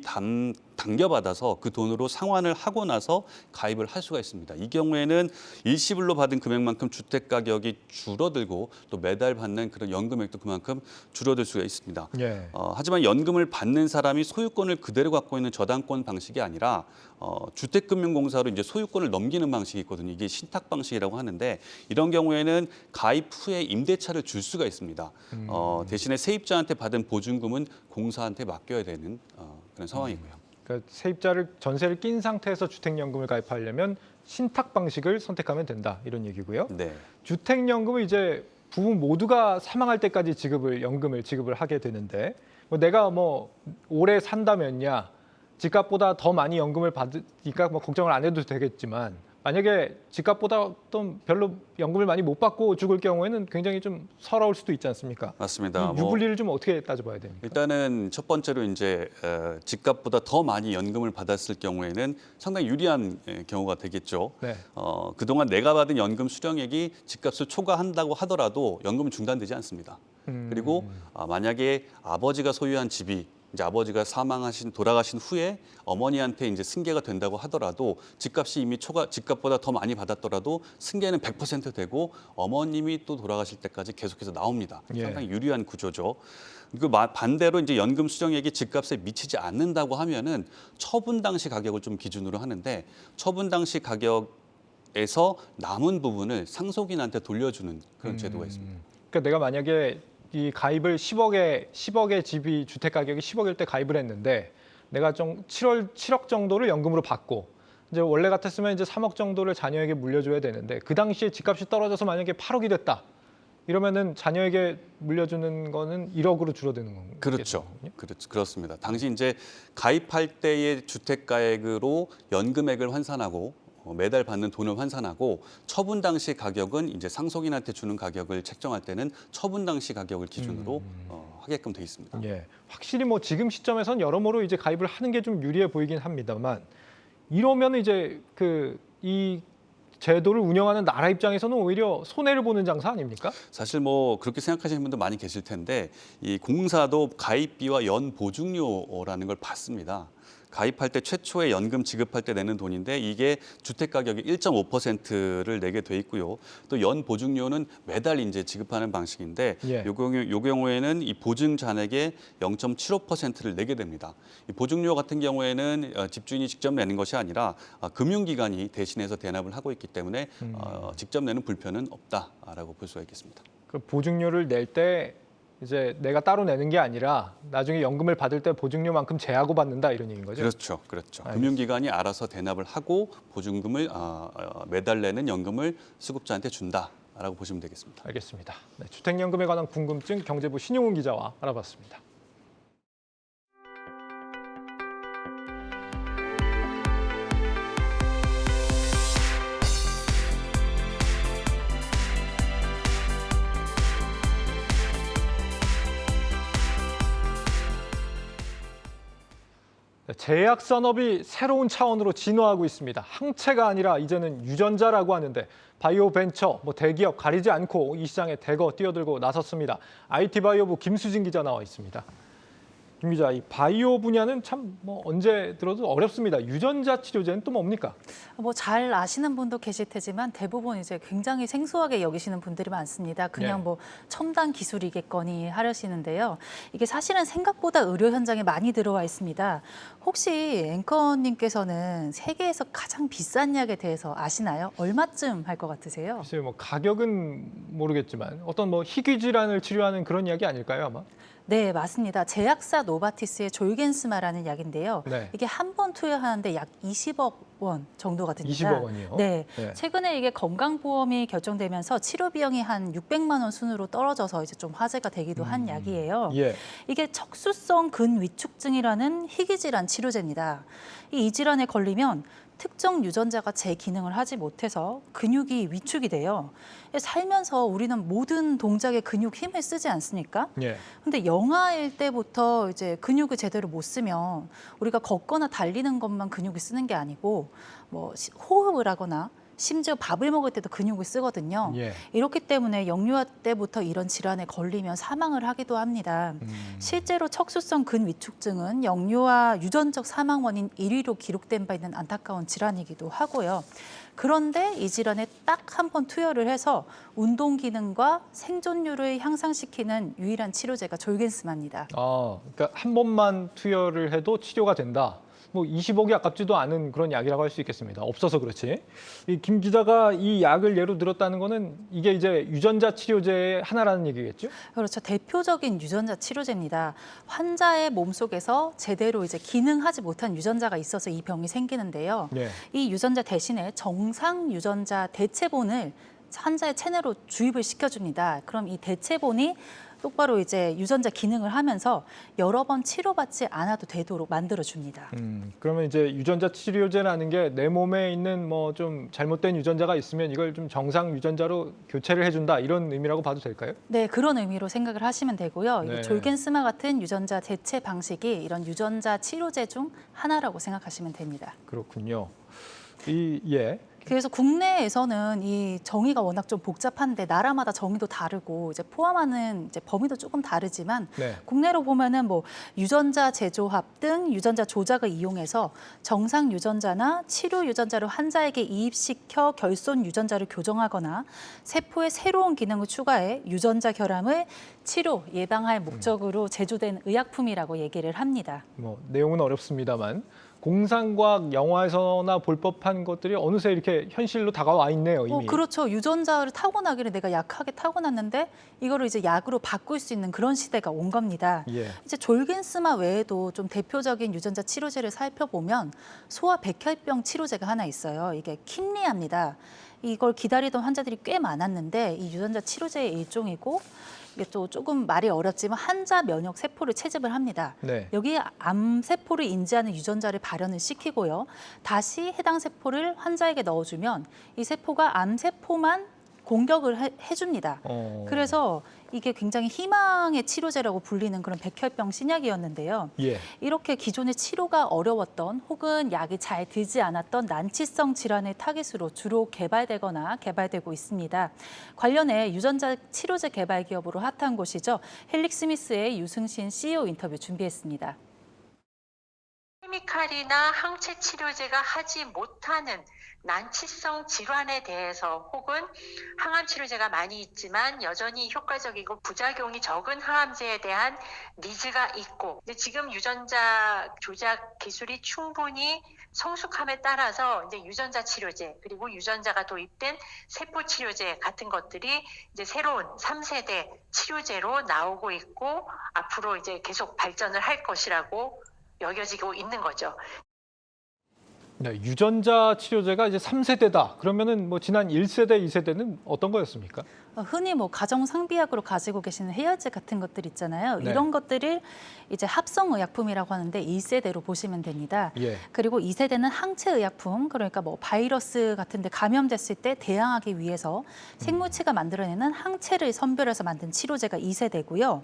당겨받아서 그 돈으로 상환을 하고 나서 가입을 할 수가 있습니다. 이 경우에는 일시불로 받은 금액만큼 주택 가격이 줄어들고 또 매달 받는 그런 연금액도 그만큼 줄어들 수가 있습니다. 예. 하지만 연금을 받는 사람이 소유권을 그대로 갖고 있는 저당권 방식이 아니라 주택금융공사로 이제 소유권을 넘기는 방식이 있거든요. 이게 신탁 방식이라고 하는데 이런 경우에는 가입 후에 임대차를 줄 수가 있습니다. 대신에 세입자한테 받은 보증금은 공사한테 맡겨야 되는 그런 상황이고요. 그러니까 세입자를 전세를 낀 상태에서 주택연금을 가입하려면 신탁 방식을 선택하면 된다 이런 얘기고요. 네. 주택연금은 이제 부부 모두가 사망할 때까지 연금을 지급을 하게 되는데 내가 오래 산다면야 집값보다 더 많이 연금을 받으니까 걱정을 안 해도 되겠지만 만약에 집값보다 또 별로 연금을 많이 못 받고 죽을 경우에는 굉장히 좀 서러울 수도 있지 않습니까? 맞습니다. 이 유불리를 좀 어떻게 따져봐야 됩니까? 일단은 첫 번째로 이제 집값보다 더 많이 연금을 받았을 경우에는 상당히 유리한 경우가 되겠죠. 네. 그동안 내가 받은 연금 수령액이 집값을 초과한다고 하더라도 연금은 중단되지 않습니다. 그리고 만약에 아버지가 소유한 집이 이제 아버지가 돌아가신 후에 어머니한테 이제 승계가 된다고 하더라도 집값이 이미 집값보다 더 많이 받았더라도 승계는 100% 되고 어머님이 또 돌아가실 때까지 계속해서 나옵니다. 예. 상당히 유리한 구조죠. 그 반대로 이제 연금 수령액이 집값에 미치지 않는다고 하면은 처분 당시 가격을 좀 기준으로 하는데 처분 당시 가격에서 남은 부분을 상속인한테 돌려주는 그런 제도가 있습니다. 그러니까 내가 만약에 이 가입을 10억의 집이 주택 가격이 10억일 때 가입을 했는데 내가 좀 7억 정도를 연금으로 받고 이제 원래 같았으면 이제 3억 정도를 자녀에게 물려줘야 되는데 그 당시에 집값이 떨어져서 만약에 8억이 됐다. 이러면은 자녀에게 물려주는 거는 1억으로 줄어드는 건가요? 그렇죠. 그렇습니다. 당시 이제 가입할 때의 주택가액으로 연금액을 환산하고 매달 받는 돈을 환산하고 처분 당시 가격은 이제 상속인한테 주는 가격을 책정할 때는 처분 당시 가격을 기준으로 하게끔 돼 있습니다. 예, 확실히 지금 시점에선 여러모로 이제 가입을 하는 게 좀 유리해 보이긴 합니다만 이러면 이제 이 제도를 운영하는 나라 입장에서는 오히려 손해를 보는 장사 아닙니까? 사실 그렇게 생각하시는 분도 많이 계실 텐데 이 공사도 가입비와 연 보증료라는 걸 받습니다. 가입할 때 최초에 연금 지급할 때 내는 돈인데 이게 주택 가격의 1.5%를 내게 돼 있고요. 또 연 보증료는 매달 이제 지급하는 방식인데 예. 요 경우에는 이 보증 잔액의 0.75%를 내게 됩니다. 이 보증료 같은 경우에는 집주인이 직접 내는 것이 아니라 금융기관이 대신해서 대납을 하고 있기 때문에 직접 내는 불편은 없다라고 볼 수가 있겠습니다. 그 보증료를 낼 때 이제 내가 따로 내는 게 아니라 나중에 연금을 받을 때 보증료만큼 제하고 받는다 이런 얘기인 거죠? 그렇죠. 알겠습니다. 금융기관이 알아서 대납을 하고 보증금을 매달 내는 연금을 수급자한테 준다라고 보시면 되겠습니다. 알겠습니다. 네, 주택연금에 관한 궁금증 경제부 신용훈 기자와 알아봤습니다. 제약 산업이 새로운 차원으로 진화하고 있습니다. 항체가 아니라 이제는 유전자라고 하는데 바이오 벤처, 대기업 가리지 않고 이 시장에 대거 뛰어들고 나섰습니다. IT 바이오부 김수진 기자 나와 있습니다. 김 기자, 이 바이오 분야는 참 언제 들어도 어렵습니다. 유전자 치료제는 또 뭡니까? 잘 아시는 분도 계실 테지만 대부분 이제 굉장히 생소하게 여기시는 분들이 많습니다. 그냥 첨단 기술이겠거니 하려시는데요. 이게 사실은 생각보다 의료 현장에 많이 들어와 있습니다. 혹시 앵커님께서는 세계에서 가장 비싼 약에 대해서 아시나요? 얼마쯤 할 것 같으세요? 글쎄요, 가격은 모르겠지만 어떤 희귀 질환을 치료하는 그런 약이 아닐까요, 아마? 네, 맞습니다. 제약사 노바티스의 졸겐스마라는 약인데요. 네. 이게 한 번 투여하는데 약 20억 원 정도가 듭니다. 20억 원이요? 네. 네. 최근에 이게 건강보험이 결정되면서 치료 비용이 한 600만 원 순으로 떨어져서 이제 좀 화제가 되기도 한 약이에요. 예. 이게 척수성 근위축증이라는 희귀 질환 치료제입니다. 이 질환에 걸리면 특정 유전자가 제 기능을 하지 못해서 근육이 위축이 돼요. 살면서 우리는 모든 동작에 근육 힘을 쓰지 않습니까? 예. 근데 영아일 때부터 이제 근육을 제대로 못 쓰면 우리가 걷거나 달리는 것만 근육을 쓰는 게 아니고 호흡을 하거나 심지어 밥을 먹을 때도 근육을 쓰거든요. 예. 이렇기 때문에 영유아 때부터 이런 질환에 걸리면 사망을 하기도 합니다. 실제로 척수성 근위축증은 영유아 유전적 사망 원인 1위로 기록된 바 있는 안타까운 질환이기도 하고요. 그런데 이 질환에 딱 한 번 투여를 해서 운동 기능과 생존율을 향상시키는 유일한 치료제가 졸겐스마입니다. 그러니까 한 번만 투여를 해도 치료가 된다. 뭐 20억이 아깝지도 않은 그런 약이라고 할 수 있겠습니다. 없어서 그렇지. 이 김 기자가 이 약을 예로 들었다는 거는 이게 이제 유전자 치료제의 하나라는 얘기겠죠? 그렇죠. 대표적인 유전자 치료제입니다. 환자의 몸속에서 제대로 이제 기능하지 못한 유전자가 있어서 이 병이 생기는데요. 네. 이 유전자 대신에 정상 유전자 대체본을 환자의 체내로 주입을 시켜줍니다. 그럼 이 대체본이 똑바로 이제 유전자 기능을 하면서 여러 번 치료받지 않아도 되도록 만들어줍니다. 그러면 이제 유전자 치료제라는 게 내 몸에 있는 뭐 좀 잘못된 유전자가 있으면 이걸 좀 정상 유전자로 교체를 해준다 이런 의미라고 봐도 될까요? 네, 그런 의미로 생각을 하시면 되고요. 네. 이 졸겐스마 같은 유전자 대체 방식이 이런 유전자 치료제 중 하나라고 생각하시면 됩니다. 그렇군요. 예. 그래서 국내에서는 이 정의가 워낙 좀 복잡한데 나라마다 정의도 다르고 이제 포함하는 이제 범위도 조금 다르지만 네. 국내로 보면은 뭐 유전자 재조합 등 유전자 조작을 이용해서 정상 유전자나 치료 유전자를 환자에게 이입시켜 결손 유전자를 교정하거나 세포에 새로운 기능을 추가해 유전자 결함을 치료 예방할 목적으로 제조된 의약품이라고 얘기를 합니다. 뭐 내용은 어렵습니다만 공상과학 영화에서나 볼 법한 것들이 어느새 이렇게 현실로 다가와 있네요, 이미. 그렇죠. 유전자를 타고나기를 내가 약하게 타고났는데 이거를 이제 약으로 바꿀 수 있는 그런 시대가 온 겁니다. 예. 이제 졸겐스마 외에도 좀 대표적인 유전자 치료제를 살펴보면 소아 백혈병 치료제가 하나 있어요. 이게 킴리아입니다. 이걸 기다리던 환자들이 꽤 많았는데 이 유전자 치료제의 일종이고 이게 또 조금 말이 어렵지만 환자 면역 세포를 채집을 합니다. 네. 여기에 암 세포를 인지하는 유전자를 발현을 시키고요. 다시 해당 세포를 환자에게 넣어주면 이 세포가 암 세포만 공격을 해줍니다. 그래서 이게 굉장히 희망의 치료제라고 불리는 그런 백혈병 신약이었는데요. 예. 이렇게 기존의 치료가 어려웠던 혹은 약이 잘 들지 않았던 난치성 질환의 타깃으로 주로 개발되고 있습니다. 관련해 유전자 치료제 개발 기업으로 핫한 곳이죠. 헬릭스미스의 유승신 CEO 인터뷰 준비했습니다. 케미칼이나 항체 치료제가 하지 못하는 난치성 질환에 대해서 혹은 항암 치료제가 많이 있지만 여전히 효과적이고 부작용이 적은 항암제에 대한 니즈가 있고, 근데 지금 유전자 조작 기술이 충분히 성숙함에 따라서 이제 유전자 치료제 그리고 유전자가 도입된 세포 치료제 같은 것들이 이제 새로운 3세대 치료제로 나오고 있고 앞으로 이제 계속 발전을 할 것이라고 여겨지고 있는 거죠. 네, 유전자 치료제가 이제 3세대다. 그러면은 뭐 지난 1세대, 2세대는 어떤 거였습니까? 흔히 뭐 가정 상비약으로 가지고 계시는 해열제 같은 것들 있잖아요. 네. 이런 것들을 이제 합성의약품이라고 하는데 1세대로 보시면 됩니다. 예. 그리고 2세대는 항체의약품, 그러니까 뭐 바이러스 같은 데 감염됐을 때 대항하기 위해서 생물체가 만들어내는 항체를 선별해서 만든 치료제가 2세대고요.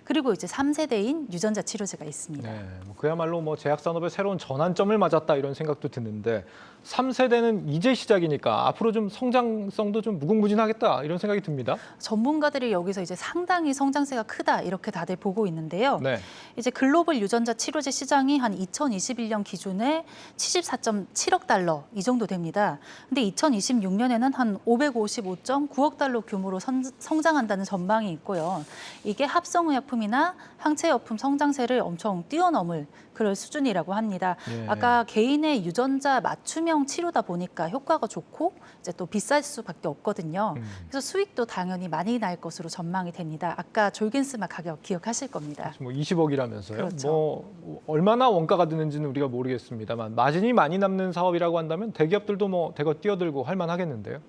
그리고 이제 3세대인 유전자 치료제가 있습니다. 네, 뭐 그야말로 뭐 제약산업의 새로운 전환점을 맞았다 이런 생각도 드는데 3세대는 이제 시작이니까 앞으로 좀 성장성도 좀 무궁무진하겠다 이런 생각이 듭니다. 전문가들이 여기서 이제 상당히 성장세가 크다 이렇게 다들 보고 있는데요. 네. 이제 글로벌 유전자 치료제 시장이 한 2021년 기준에 74.7억 달러 이 정도 됩니다. 근데 2026년에는 한 555.9억 달러 규모로 성장한다는 전망이 있고요. 이게 합성의약품이나 항체의약품 성장세를 엄청 뛰어넘을 그럴 수준이라고 합니다. 예. 아까 개인의 유전자 맞춤형 치료다 보니까 효과가 좋고 이제 또 비쌀 수밖에 없거든요. 그래서 수익도 당연히 많이 날 것으로 전망이 됩니다. 아까 졸겐스마 가격 기억하실 겁니다. 뭐 20억이라면서요. 그렇죠. 뭐 얼마나 원가가 드는지는 우리가 모르겠습니다만 마진이 많이 남는 사업이라고 한다면 대기업들도 뭐 대거 뛰어들고 할 만하겠는데요.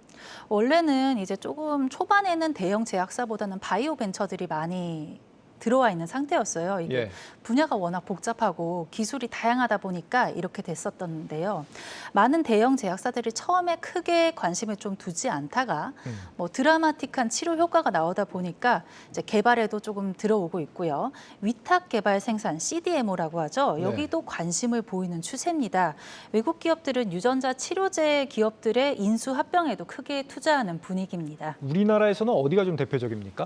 원래는 이제 조금 초반에는 대형 제약사보다는 바이오 벤처들이 많이 들어와 있는 상태였어요. 이게 예. 분야가 워낙 복잡하고 기술이 다양하다 보니까 이렇게 됐었던데요. 많은 대형 제약사들이 처음에 크게 관심을 좀 두지 않다가 뭐 드라마틱한 치료 효과가 나오다 보니까 이제 개발에도 조금 들어오고 있고요. 위탁 개발 생산 CDMO라고 하죠. 네. 여기도 관심을 보이는 추세입니다. 외국 기업들은 유전자 치료제 기업들의 인수 합병에도 크게 투자하는 분위기입니다. 우리나라에서는 어디가 좀 대표적입니까?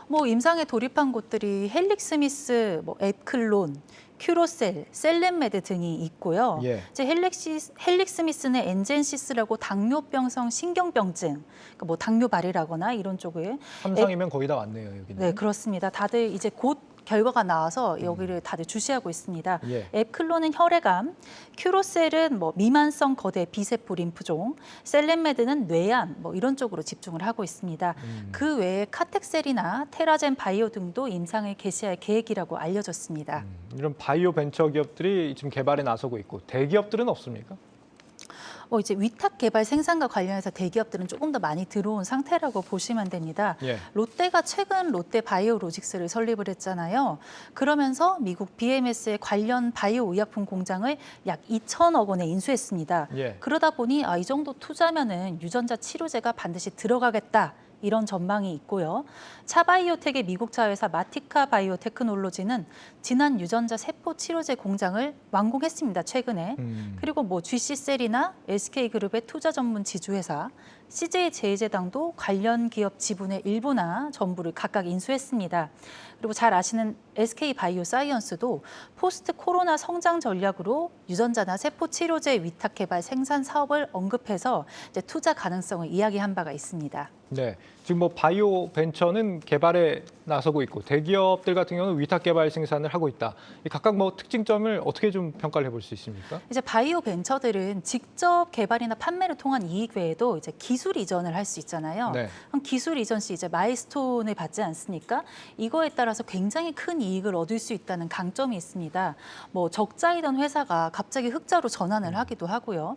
뭐 임상에 돌입한 곳들이 헬릭스미스, 뭐 앱클론, 큐로셀, 셀렌메드 등이 있고요. 예. 이제 헬릭스미스는 엔젠시스라고 당뇨병성 신경병증, 그러니까 뭐 당뇨발이라거나 이런 쪽을 삼상이면 거의 다 왔네요, 여기는. 네, 그렇습니다. 다들 이제 곧 결과가 나와서 여기를 다들 주시하고 있습니다. 예. 앱클론은 혈액암, 큐로셀은 뭐 미만성 거대 비세포 림프종, 셀렌메드는 뇌암 뭐 이런 쪽으로 집중을 하고 있습니다. 그 외에 카텍셀이나 테라젠 바이오 등도 임상을 개시할 계획이라고 알려졌습니다. 이런 바이오 벤처 기업들이 지금 개발에 나서고 있고 대기업들은 없습니까? 이제 위탁 개발 생산과 관련해서 대기업들은 조금 더 많이 들어온 상태라고 보시면 됩니다. 예. 롯데가 최근 롯데 바이오로직스를 설립을 했잖아요. 그러면서 미국 BMS의 관련 바이오 의약품 공장을 약 2천억 원에 인수했습니다. 예. 그러다 보니 이 정도 투자면은 유전자 치료제가 반드시 들어가겠다. 이런 전망이 있고요. 차바이오텍의 미국 자회사 마티카 바이오테크놀로지는 지난 유전자 세포 치료제 공장을 완공했습니다. 최근에. 그리고 뭐 GC셀이나 SK그룹의 투자 전문 지주회사, CJ제일제당도 관련 기업 지분의 일부나 전부를 각각 인수했습니다. 그리고 잘 아시는 SK바이오사이언스도 포스트 코로나 성장 전략으로 유전자나 세포 치료제 위탁 개발 생산 사업을 언급해서 이제 투자 가능성을 이야기한 바가 있습니다. 네, 지금 뭐 바이오 벤처는 개발에 나서고 있고 대기업들 같은 경우는 위탁 개발 생산을 하고 있다. 각각 뭐 특징점을 어떻게 좀 평가를 해볼 수 있습니까? 이제 바이오 벤처들은 직접 개발이나 판매를 통한 이익 외에도 이제 기술 이전을 할 수 있잖아요. 네. 그럼 기술 이전 시 이제 마일스톤을 받지 않습니까? 이거에 따라서 굉장히 큰 이익을 얻을 수 있다는 강점이 있습니다. 뭐 적자이던 회사가 갑자기 흑자로 전환을 하기도 하고요.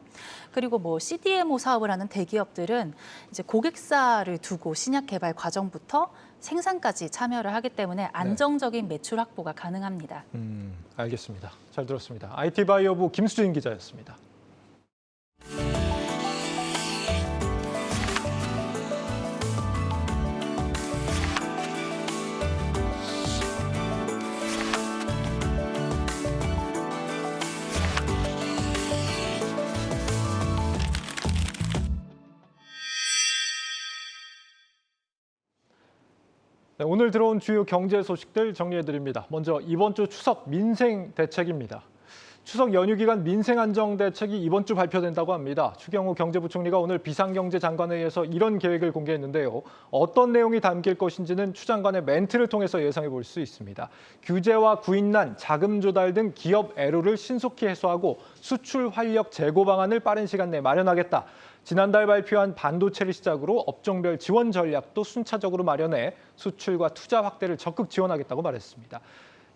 그리고 뭐 CDMO 사업을 하는 대기업들은 이제 고객사를 두고 신약 개발 과정부터 생산까지 참여를 하기 때문에 안정적인 매출 확보가 가능합니다. 알겠습니다. 잘 들었습니다. IT바이오부 김수진 기자였습니다. 네, 오늘 들어온 주요 경제 소식들 정리해드립니다. 먼저 이번 주 추석 민생 대책입니다. 추석 연휴 기간 민생 안정 대책이 이번 주 발표된다고 합니다. 추경호 경제부총리가 오늘 비상경제장관회의에서 이런 계획을 공개했는데요. 어떤 내용이 담길 것인지는 추 장관의 멘트를 통해서 예상해 볼 수 있습니다. 규제와 구인난, 자금 조달 등 기업 애로를 신속히 해소하고 수출 활력 재고 방안을 빠른 시간 내에 마련하겠다. 지난달 발표한 반도체를 시작으로 업종별 지원 전략도 순차적으로 마련해 수출과 투자 확대를 적극 지원하겠다고 말했습니다.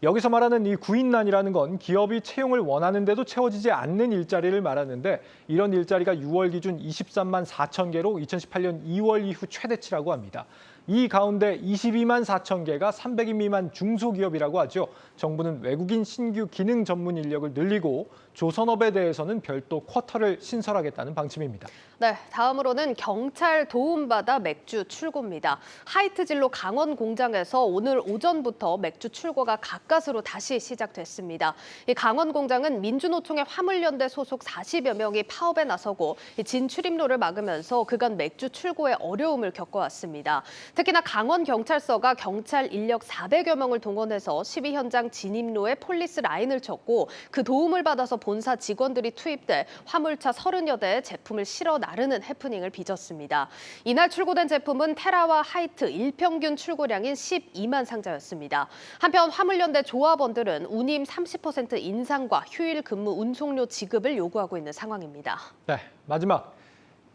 여기서 말하는 이 구인난이라는 건 기업이 채용을 원하는데도 채워지지 않는 일자리를 말하는데 이런 일자리가 6월 기준 23만 4천 개로 2018년 2월 이후 최대치라고 합니다. 이 가운데 22만 4천 개가 300인 미만 중소기업이라고 하죠. 정부는 외국인 신규 기능 전문 인력을 늘리고 조선업에 대해서는 별도 쿼터를 신설하겠다는 방침입니다. 네, 다음으로는 경찰 도움받아 맥주 출고입니다. 하이트진로 강원 공장에서 오늘 오전부터 맥주 출고가 가까스로 다시 시작됐습니다. 이 강원 공장은 민주노총의 화물연대 소속 40여 명이 파업에 나서고 진출입로를 막으면서 그간 맥주 출고에 어려움을 겪어왔습니다. 특히나 강원 경찰서가 경찰 인력 400여 명을 동원해서 시위 현장 진입로에 폴리스 라인을 쳤고 그 도움을 받아서 본사 직원들이 투입돼 화물차 30여 대에 제품을 실어 나르는 해프닝을 빚었습니다. 이날 출고된 제품은 테라와 하이트 일평균 출고량인 12만 상자였습니다. 한편 화물연대 조합원들은 운임 30% 인상과 휴일 근무 운송료 지급을 요구하고 있는 상황입니다. 네, 마지막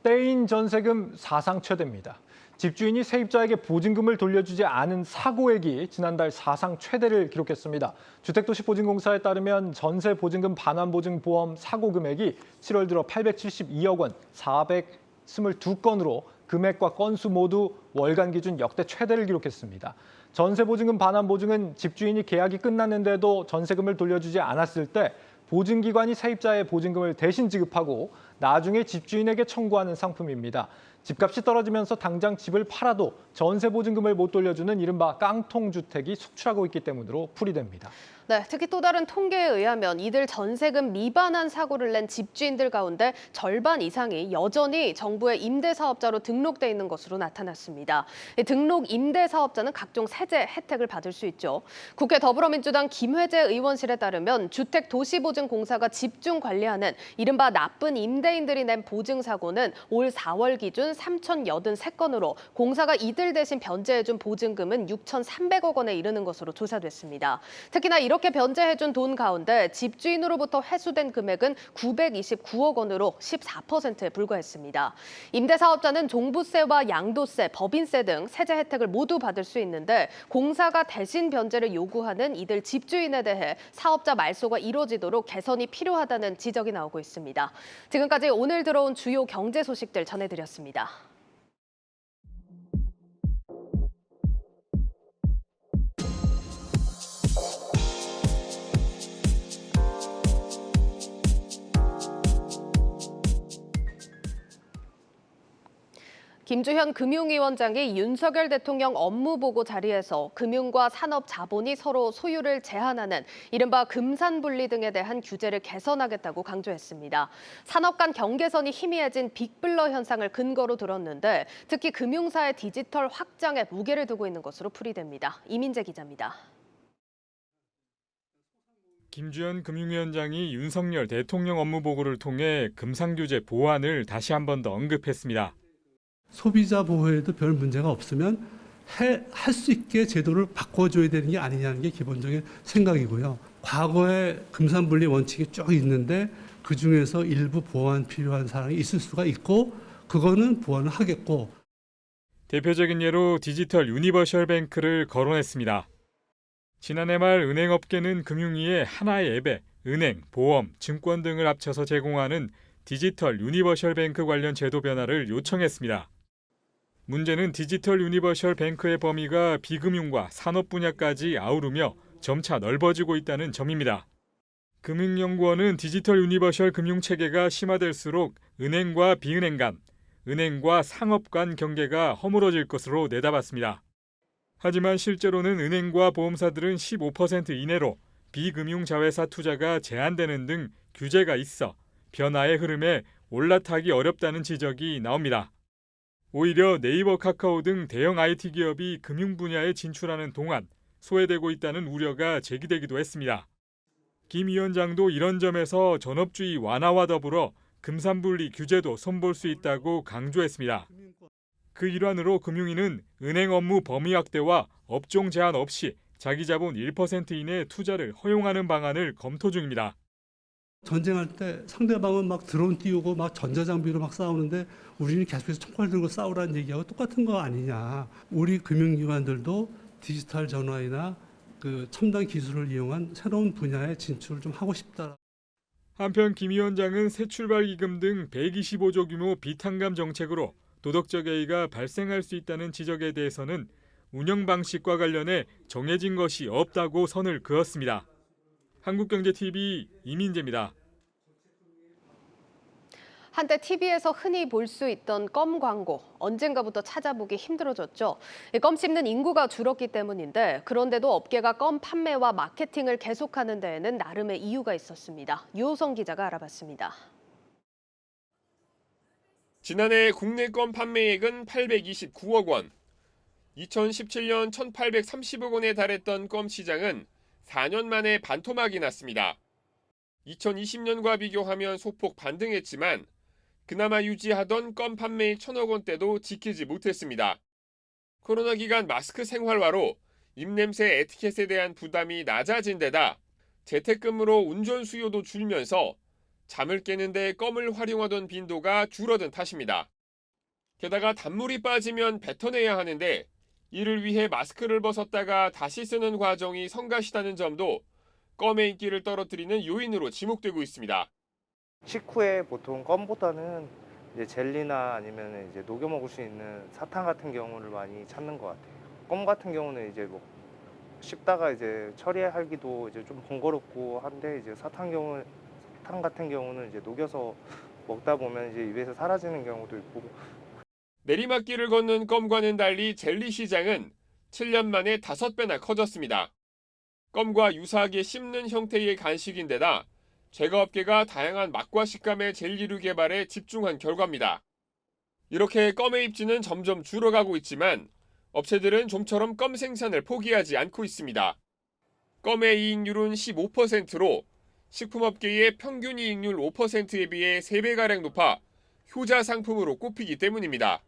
떼인 전세금 사상 최대입니다. 집주인이 세입자에게 보증금을 돌려주지 않은 사고액이 지난달 사상 최대를 기록했습니다. 주택도시보증공사에 따르면 전세 보증금 반환보증보험 사고 금액이 7월 들어 872억 원, 422건으로 금액과 건수 모두 월간 기준 역대 최대를 기록했습니다. 전세보증금 반환 보증은 집주인이 계약이 끝났는데도 전세금을 돌려주지 않았을 때 보증기관이 세입자의 보증금을 대신 지급하고 나중에 집주인에게 청구하는 상품입니다. 집값이 떨어지면서 당장 집을 팔아도 전세보증금을 못 돌려주는 이른바 깡통주택이 속출하고 있기 때문으로 풀이됩니다. 네, 특히 또 다른 통계에 의하면 이들 전세금 미반환 사고를 낸 집주인들 가운데 절반 이상이 여전히 정부의 임대사업자로 등록돼 있는 것으로 나타났습니다. 등록 임대사업자는 각종 세제 혜택을 받을 수 있죠. 국회 더불어민주당 김회재 의원실에 따르면 주택도시보증공사가 집중 관리하는 이른바 나쁜 임대인들이 낸 보증사고는 올 4월 기준 3,083건으로 공사가 이들 대신 변제해준 보증금은 6,300억 원에 이르는 것으로 조사됐습니다. 특히나 이렇게 변제해준 돈 가운데 집주인으로부터 회수된 금액은 929억 원으로 14%에 불과했습니다. 임대사업자는 종부세와 양도세, 법인세 등 세제 혜택을 모두 받을 수 있는데 공사가 대신 변제를 요구하는 이들 집주인에 대해 사업자 말소가 이루어지도록 개선이 필요하다는 지적이 나오고 있습니다. 지금까지 오늘 들어온 주요 경제 소식들 전해드렸습니다. 김주현 금융위원장이 윤석열 대통령 업무보고 자리에서 금융과 산업 자본이 서로 소유를 제한하는 이른바 금산분리 등에 대한 규제를 개선하겠다고 강조했습니다. 산업 간 경계선이 희미해진 빅블러 현상을 근거로 들었는데 특히 금융사의 디지털 확장에 무게를 두고 있는 것으로 풀이됩니다. 이민재 기자입니다. 김주현 금융위원장이 윤석열 대통령 업무보고를 통해 금상규제 보완을 다시 한 번 더 언급했습니다. 소비자 보호에도 별 문제가 없으면 할 수 있게 제도를 바꿔줘야 되는 게 아니냐는 게 기본적인 생각이고요. 과거에 금산분리 원칙이 쭉 있는데 그중에서 일부 보완 필요한 사항이 있을 수가 있고 그거는 보완을 하겠고. 대표적인 예로 디지털 유니버셜 뱅크를 거론했습니다. 지난해 말 은행업계는 금융위에 하나의 앱에 은행, 보험, 증권 등을 합쳐서 제공하는 디지털 유니버셜 뱅크 관련 제도 변화를 요청했습니다. 문제는 디지털 유니버셜 뱅크의 범위가 비금융과 산업 분야까지 아우르며 점차 넓어지고 있다는 점입니다. 금융연구원은 디지털 유니버셜 금융체계가 심화될수록 은행과 비은행 간, 은행과 상업 간 경계가 허물어질 것으로 내다봤습니다. 하지만 실제로는 은행과 보험사들은 15% 이내로 비금융 자회사 투자가 제한되는 등 규제가 있어 변화의 흐름에 올라타기 어렵다는 지적이 나옵니다. 오히려 네이버, 카카오 등 대형 IT 기업이 금융 분야에 진출하는 동안 소외되고 있다는 우려가 제기되기도 했습니다. 김 위원장도 이런 점에서 전업주의 완화와 더불어 금산분리 규제도 손볼 수 있다고 강조했습니다. 그 일환으로 금융위는 은행 업무 범위 확대와 업종 제한 없이 자기 자본 1% 이내 투자를 허용하는 방안을 검토 중입니다. 전쟁할 때 상대방은 막 드론 띄우고 막 전자장비로 막 싸우는데 우리는 계속해서 총칼 들고 싸우라는 얘기하고 똑같은 거 아니냐. 우리 금융기관들도 디지털 전환이나 그 첨단 기술을 이용한 새로운 분야에 진출을 좀 하고 싶다. 한편 김 위원장은 새출발기금 등 125조 규모 비탄감 정책으로 도덕적 해이가 발생할 수 있다는 지적에 대해서는 운영 방식과 관련해 정해진 것이 없다고 선을 그었습니다. 한국경제TV 이민재입니다. 한때 TV에서 흔히 볼 수 있던 껌 광고, 언젠가부터 찾아보기 힘들어졌죠. 껌 씹는 인구가 줄었기 때문인데 그런데도 업계가 껌 판매와 마케팅을 계속하는 데에는 나름의 이유가 있었습니다. 유호성 기자가 알아봤습니다. 지난해 국내 껌 판매액은 829억 원. 2017년 1,830억 원에 달했던 껌 시장은 4년 만에 반토막이 났습니다. 2020년과 비교하면 소폭 반등했지만 그나마 유지하던 껌 판매액 1,000억 원대도 지키지 못했습니다. 코로나 기간 마스크 생활화로 입냄새 에티켓에 대한 부담이 낮아진 데다 재택근무로 운전 수요도 줄면서 잠을 깨는데 껌을 활용하던 빈도가 줄어든 탓입니다. 게다가 단물이 빠지면 뱉어내야 하는데 이를 위해 마스크를 벗었다가 다시 쓰는 과정이 성가시다는 점도 껌의 인기를 떨어뜨리는 요인으로 지목되고 있습니다. 식후에 보통 껌보다는 이제 젤리나 아니면 이제 녹여 먹을 수 있는 사탕 같은 경우를 많이 찾는 것 같아요. 껌 같은 경우는 이제 뭐 씹다가 이제 처리하기도 이제 좀 번거롭고 한데 이제 사탕 같은 경우는 이제 녹여서 먹다 보면 이제 입에서 사라지는 경우도 있고. 내리막길을 걷는 껌과는 달리 젤리 시장은 7년 만에 5배나 커졌습니다. 껌과 유사하게 씹는 형태의 간식인데다 제과업계가 다양한 맛과 식감의 젤리류 개발에 집중한 결과입니다. 이렇게 껌의 입지는 점점 줄어가고 있지만 업체들은 좀처럼 껌 생산을 포기하지 않고 있습니다. 껌의 이익률은 15%로 식품업계의 평균 이익률 5%에 비해 3배가량 높아 효자 상품으로 꼽히기 때문입니다.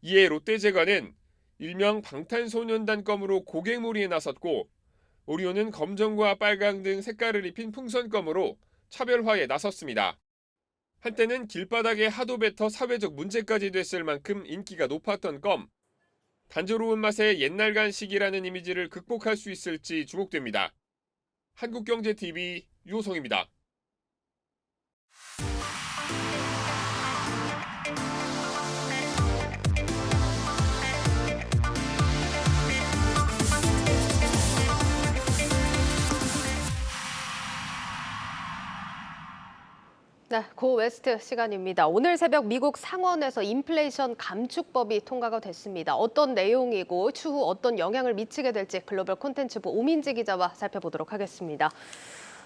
이에 롯데제과는 일명 방탄소년단 껌으로 고객몰이에 나섰고 오리온은 검정과 빨강 등 색깔을 입힌 풍선껌으로 차별화에 나섰습니다. 한때는 길바닥에 하도 뱉어 사회적 문제까지 됐을 만큼 인기가 높았던 껌. 단조로운 맛의 옛날 간식이라는 이미지를 극복할 수 있을지 주목됩니다. 한국경제TV 유호성입니다. 네, 고 웨스트 시간입니다. 오늘 새벽 미국 상원에서 인플레이션 감축법이 통과가 됐습니다. 어떤 내용이고 추후 어떤 영향을 미치게 될지 글로벌 콘텐츠부 오민지 기자와 살펴보도록 하겠습니다.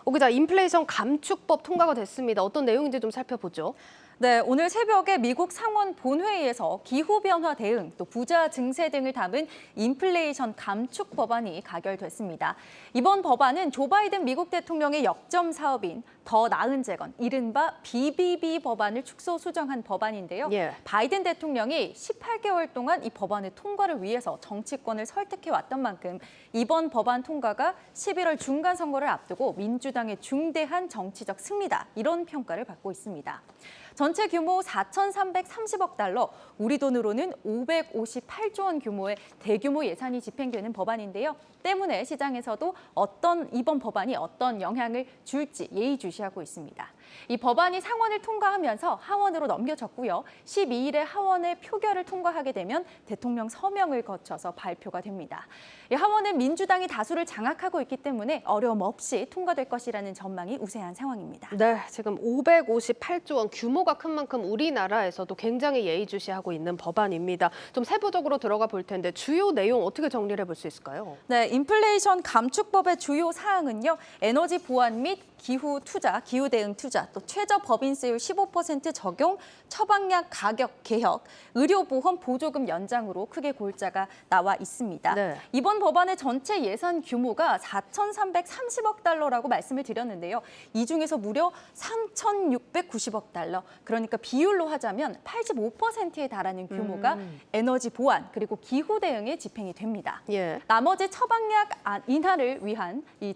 오 기자, 인플레이션 감축법 통과가 됐습니다. 어떤 내용인지 좀 살펴보죠. 네, 오늘 새벽에 미국 상원 본회의에서 기후변화 대응, 또 부자 증세 등을 담은 인플레이션 감축 법안이 가결됐습니다. 이번 법안은 조 바이든 미국 대통령의 역점 사업인 더 나은 재건, 이른바 BBB 법안을 축소 수정한 법안인데요. 예. 바이든 대통령이 18개월 동안 이 법안의 통과를 위해서 정치권을 설득해왔던 만큼 이번 법안 통과가 11월 중간 선거를 앞두고 민주당의 중대한 정치적 승리다, 이런 평가를 받고 있습니다. 전체 규모 4,330억 달러, 우리 돈으로는 558조 원 규모의 대규모 예산이 집행되는 법안인데요. 때문에 시장에서도 이번 법안이 어떤 영향을 줄지 예의주시하고 있습니다. 이 법안이 상원을 통과하면서 하원으로 넘겨졌고요. 12일에 하원의 표결을 통과하게 되면 대통령 서명을 거쳐서 발표가 됩니다. 이 하원은 민주당이 다수를 장악하고 있기 때문에 어려움 없이 통과될 것이라는 전망이 우세한 상황입니다. 네, 지금 558조 원 규모가 큰 만큼 우리나라에서도 굉장히 예의주시하고 있는 법안입니다. 좀 세부적으로 들어가 볼 텐데 주요 내용 어떻게 정리를 해볼 수 있을까요? 네, 인플레이션 감축법의 주요 사항은요. 에너지 보안 및 기후 투자, 기후 대응 투자, 또 최저 법인세율 15% 적용, 처방약 가격 개혁, 의료보험 보조금 연장으로 크게 골자가 나와 있습니다. 네. 이번 법안의 전체 예산 규모가 4,330억 달러라고 말씀을 드렸는데요. 이 중에서 무려 3,690억 달러, 그러니까 비율로 하자면 85%에 달하는 규모가 에너지 보안 그리고 기후 대응에 집행이 됩니다. 예. 나머지 처방약 인하를 위한 이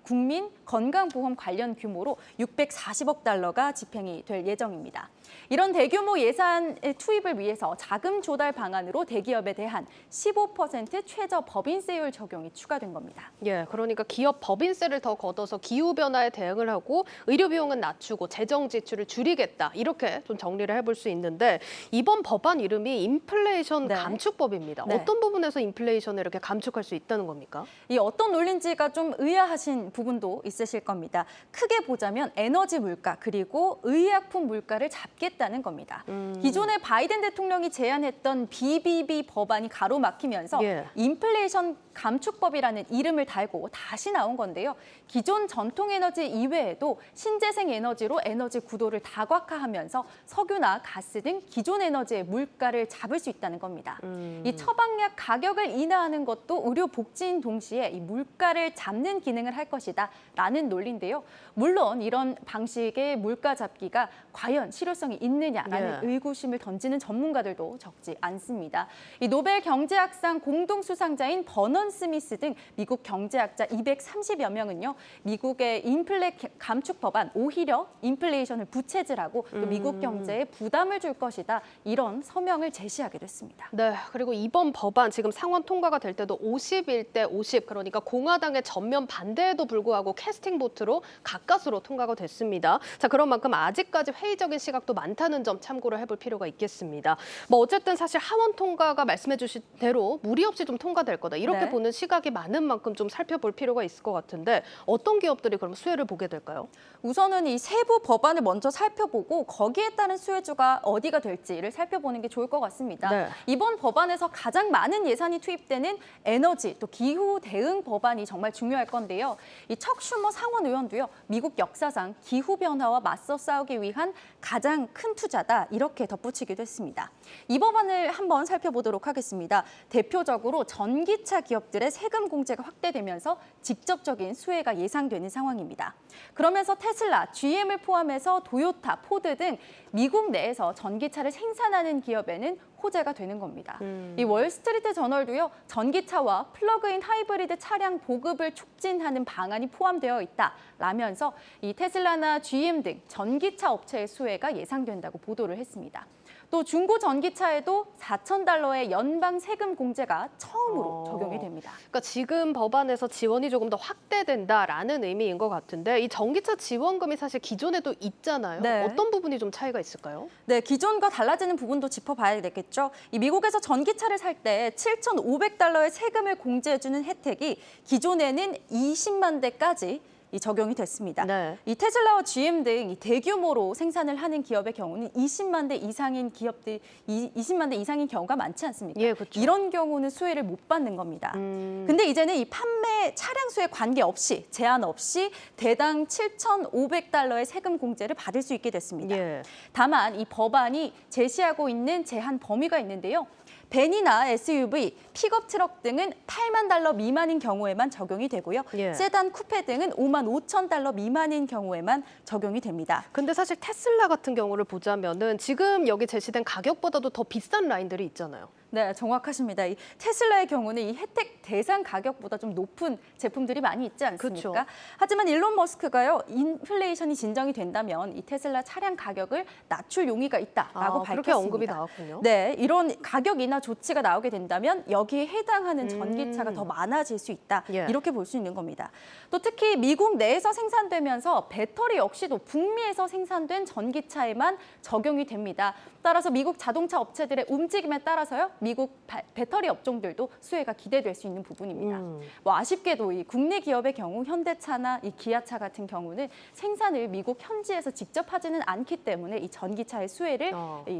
국민 건강보험 관련 규모로 640억 달러가 집행이 될 예정입니다. 이런 대규모 예산의 투입을 위해서 자금 조달 방안으로 대기업에 대한 15% 최저 법인세율 적용이 추가된 겁니다. 예, 그러니까 기업 법인세를 더 걷어서 기후변화에 대응을 하고 의료 비용은 낮추고 재정 지출을 줄이겠다, 이렇게 좀 정리를 해볼 수 있는데 이번 법안 이름이 인플레이션 네. 감축법입니다. 네. 어떤 부분에서 인플레이션을 이렇게 감축할 수 있다는 겁니까? 이 어떤 논리인지가 좀 의아하신 부분도 있으실 겁니다. 크게 보자면 에너지 물가 그리고 의약품 물가를 잡겠다는 겁니다. 기존에 바이든 대통령이 제안했던 BBB 법안이 가로막히면서 예. 인플레이션 감축법이라는 이름을 달고 다시 나온 건데요. 기존 전통 에너지 이외에도 신재생 에너지로 에너지 구도를 다각화하면서 석유나 가스 등 기존 에너지의 물가를 잡을 수 있다는 겁니다. 이 처방약 가격을 인하하는 것도 의료 복지인 동시에 이 물가를 잡는 기능을 할 것이다 라는 논리인데요. 물론 이런 방식의 물가 잡기가 과연 실효성이 있느냐라는 예. 의구심을 던지는 전문가들도 적지 않습니다. 이 노벨 경제학상 공동 수상자인 버넌 스미스 등 미국 경제학자 230여 명은요. 미국의 인플레 감축 법안 오히려 인플레이션을 부채질하고 또 미국 경제에 부담을 줄 것이다. 이런 서명을 제시하기도 했습니다. 네, 그리고 이번 법안 지금 상원 통과가 될 때도 51대 50, 그러니까 공화당의 전면 반대에도 불구하고 캐스팅 보트로 가까스로 통과가 됐습니다. 자, 그런 만큼 아직까지 회의적인 시각도 많다는 점 참고를 해볼 필요가 있겠습니다. 뭐 어쨌든 사실 하원 통과가 말씀해 주신 대로 무리 없이 좀 통과될 거다. 이렇게 네. 보는 시각이 많은 만큼 좀 살펴볼 필요가 있을 것 같은데 어떤 기업들이 그럼 수혜를 보게 될까요? 우선은 이 세부 법안을 먼저 살펴보고 거기에 따른 수혜주가 어디가 될지를 살펴보는 게 좋을 것 같습니다. 네. 이번 법안에서 가장 많은 예산이 투입되는 에너지 또 기후 대응 법안이 정말 중요할 건데요. 이 척 슈머 상원 의원도요. 미국 역사상 기후 변화와 맞서 싸우기 위한 가장 큰 투자다 이렇게 덧붙이기도 했습니다. 이 법안을 한번 살펴보도록 하겠습니다. 대표적으로 전기차 기업들의 세금 공제가 확대되면서 직접적인 수혜가 예상되는 상황입니다. 그러면서 테슬라, GM을 포함해서 도요타, 포드 등 미국 내에서 전기차를 생산하는 기업에는 호재가 되는 겁니다. 이 월스트리트 저널도요. 전기차와 플러그인 하이브리드 차량 보급을 촉진하는 방안이 포함되어 있다라면서 이 테슬라나 GM 등 전기차 업체의 수혜가 예상된다고 보도를 했습니다. 또 중고 전기차에도 $4,000의 연방 세금 공제가 처음으로 적용이 됩니다. 그러니까 지금 법안에서 지원이 조금 더 확대된다라는 의미인 것 같은데 이 전기차 지원금이 사실 기존에도 있잖아요. 네. 어떤 부분이 좀 차이가 있을까요? 네, 기존과 달라지는 부분도 짚어봐야 되겠죠. 이 미국에서 전기차를 살 때 $7,500의 세금을 공제해주는 혜택이 기존에는 20만 대까지 적용이 됐습니다. 네. 이 테슬라와 GM 등 이 대규모로 생산을 하는 기업의 경우는 20만 대 이상인 기업들, 20만 대 이상인 경우가 많지 않습니까? 예, 그렇죠. 이런 경우는 수혜를 못 받는 겁니다. 근데 이제는 이 판매 차량 수에 관계없이 제한 없이 대당 $7,500의 세금 공제를 받을 수 있게 됐습니다. 예. 다만 이 법안이 제시하고 있는 제한 범위가 있는데요. 벤이나 SUV, 픽업 트럭 등은 $8만 미만인 경우에만 적용이 되고요. 예. 세단, 쿠페 등은 $55,000 미만인 경우에만 적용이 됩니다. 근데 사실 테슬라 같은 경우를 보자면은 지금 여기 제시된 가격보다도 더 비싼 라인들이 있잖아요. 네, 정확하십니다. 이 테슬라의 경우는 이 혜택 대상 가격보다 좀 높은 제품들이 많이 있지 않습니까? 그쵸. 하지만 일론 머스크가요, 인플레이션이 진정이 된다면 이 테슬라 차량 가격을 낮출 용의가 있다라고 밝혔습니다. 그렇게 언급이 나왔군요. 네, 이런 가격 인하 조치가 나오게 된다면 여기에 해당하는 전기차가 더 많아질 수 있다. 예. 이렇게 볼 수 있는 겁니다. 또 특히 미국 내에서 생산되면서 배터리 역시도 북미에서 생산된 전기차에만 적용이 됩니다. 따라서 미국 자동차 업체들의 움직임에 따라서요. 미국 배터리 업종들도 수혜가 기대될 수 있는 부분입니다. 뭐 아쉽게도 이 국내 기업의 경우 현대차나 이 기아차 같은 경우는 생산을 미국 현지에서 직접 하지는 않기 때문에 이 전기차의 수혜를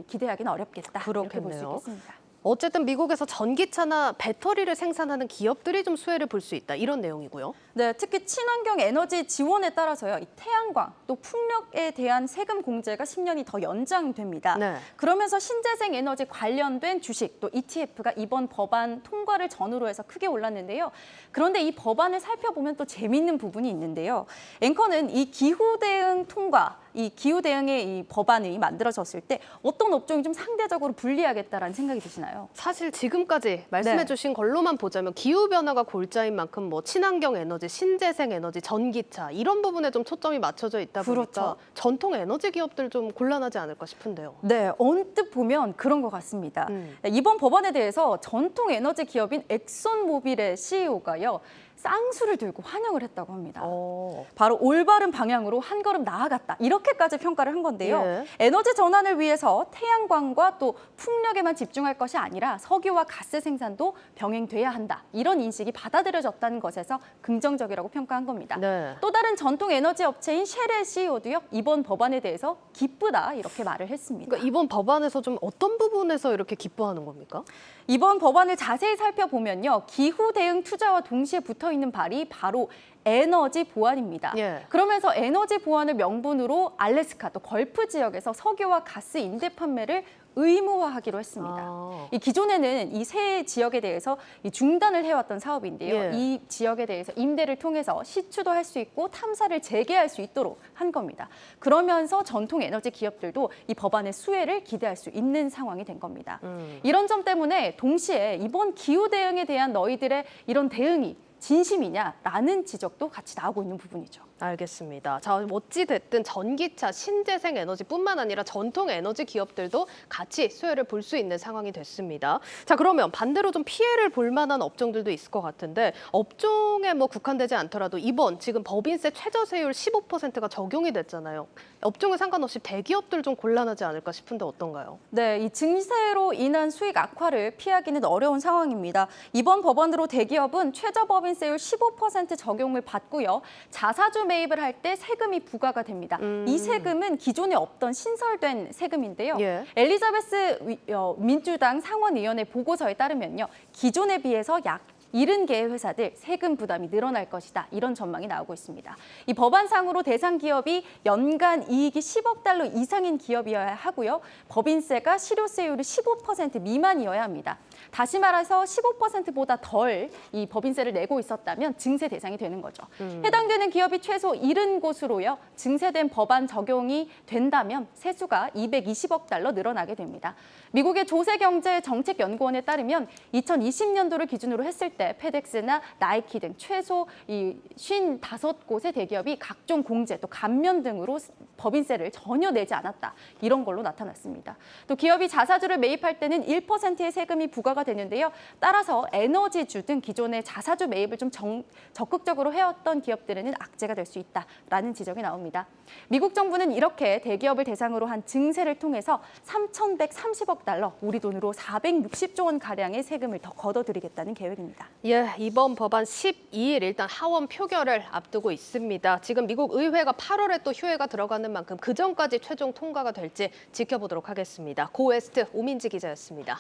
기대하기는 어렵겠다. 이렇게 볼 수 그렇겠네요. 있겠습니다. 어쨌든 미국에서 전기차나 배터리를 생산하는 기업들이 좀 수혜를 볼 수 있다. 이런 내용이고요. 네, 특히 친환경 에너지 지원에 따라서요. 이 태양광 또 풍력에 대한 세금 공제가 10년이 더 연장됩니다. 네. 그러면서 신재생 에너지 관련된 주식 또 ETF가 이번 법안 통과를 전후로 해서 크게 올랐는데요. 그런데 이 법안을 살펴보면 또 재미있는 부분이 있는데요. 앵커는 이 기후 대응 통과, 이 기후 대응의 이 법안이 만들어졌을 때 어떤 업종이 좀 상대적으로 불리하겠다라는 생각이 드시나요? 사실 지금까지 말씀해 주신 걸로만 보자면 기후변화가 골자인 만큼 뭐 친환경 에너지, 신재생 에너지, 전기차 이런 부분에 좀 초점이 맞춰져 있다 보니까 그렇죠. 전통 에너지 기업들 좀 곤란하지 않을까 싶은데요. 네, 언뜻 보면 그런 것 같습니다. 네, 이번 법안에 대해서 전통 에너지 기업인 엑손모빌의 CEO가요. 쌍수를 들고 환영을 했다고 합니다. 바로 올바른 방향으로 한 걸음 나아갔다. 이렇게까지 평가를 한 건데요. 예. 에너지 전환을 위해서 태양광과 또 풍력에만 집중할 것이 아니라 석유와 가스 생산도 병행돼야 한다. 이런 인식이 받아들여졌다는 것에서 긍정적이라고 평가한 겁니다. 네. 또 다른 전통 에너지 업체인 쉘의 CEO도요. 이번 법안에 대해서 기쁘다 이렇게 말을 했습니다. 그러니까 이번 법안에서 좀 어떤 부분에서 이렇게 기뻐하는 겁니까? 이번 법안을 자세히 살펴보면요. 기후 대응 투자와 동시에 붙어있는 발이 바로 에너지 보안입니다. 예. 그러면서 에너지 보안을 명분으로 알래스카 또 걸프 지역에서 석유와 가스 임대 판매를 의무화하기로 했습니다. 이 기존에는 이 세 지역에 대해서 이 중단을 해왔던 사업인데요. 예. 이 지역에 대해서 임대를 통해서 시추도 할 수 있고 탐사를 재개할 수 있도록 한 겁니다. 그러면서 전통 에너지 기업들도 이 법안의 수혜를 기대할 수 있는 상황이 된 겁니다. 이런 점 때문에 동시에 이번 기후 대응에 대한 너희들의 이런 대응이 진심이냐라는 지적도 같이 나오고 있는 부분이죠. 알겠습니다. 자, 어찌 됐든 전기차, 신재생 에너지뿐만 아니라 전통 에너지 기업들도 같이 수혜를 볼 수 있는 상황이 됐습니다. 자, 그러면 반대로 좀 피해를 볼 만한 업종들도 있을 것 같은데 업종에 뭐 국한되지 않더라도 이번 지금 법인세 최저세율 15%가 적용이 됐잖아요. 업종에 상관없이 대기업들 좀 곤란하지 않을까 싶은데 어떤가요? 네, 이 증세로 인한 수익 악화를 피하기는 어려운 상황입니다. 이번 법안으로 대기업은 최저법인세율 15% 적용을 받고요. 자사주 매입을 할 때 세금이 부과가 됩니다. 이 세금은 기존에 없던 신설된 세금인데요. 예. 엘리자베스 민주당 상원의원의 보고서에 따르면요. 기존에 비해서 약 70개의 회사들 세금 부담이 늘어날 것이다. 이런 전망이 나오고 있습니다. 이 법안상으로 대상 기업이 연간 이익이 10억 달러 이상인 기업이어야 하고요. 법인세가 실효세율이 15% 미만이어야 합니다. 다시 말해서 15%보다 덜 이 법인세를 내고 있었다면 증세 대상이 되는 거죠. 해당되는 기업이 최소 70곳으로요. 증세된 법안 적용이 된다면 세수가 220억 달러 늘어나게 됩니다. 미국의 조세경제정책연구원에 따르면 2020년도를 기준으로 했을 때 페덱스나 나이키 등 최소 이 55곳의 대기업이 각종 공제 또 감면 등으로 법인세를 전혀 내지 않았다. 이런 걸로 나타났습니다. 또 기업이 자사주를 매입할 때는 1%의 세금이 부과가 되는데요. 따라서 에너지주 등 기존의 자사주 매입을 좀 적극적으로 해왔던 기업들에는 악재가 될 수 있다라는 지적이 나옵니다. 미국 정부는 이렇게 대기업을 대상으로 한 증세를 통해서 3,130억 달러, 우리 돈으로 460조 원 가량의 세금을 더 걷어들이겠다는 계획입니다. 예, 이번 법안 12일 일단 하원 표결을 앞두고 있습니다. 지금 미국 의회가 8월에 또 휴회가 들어가는 만큼 그 전까지 최종 통과가 될지 지켜보도록 하겠습니다. 고웨스트 오민지 기자였습니다.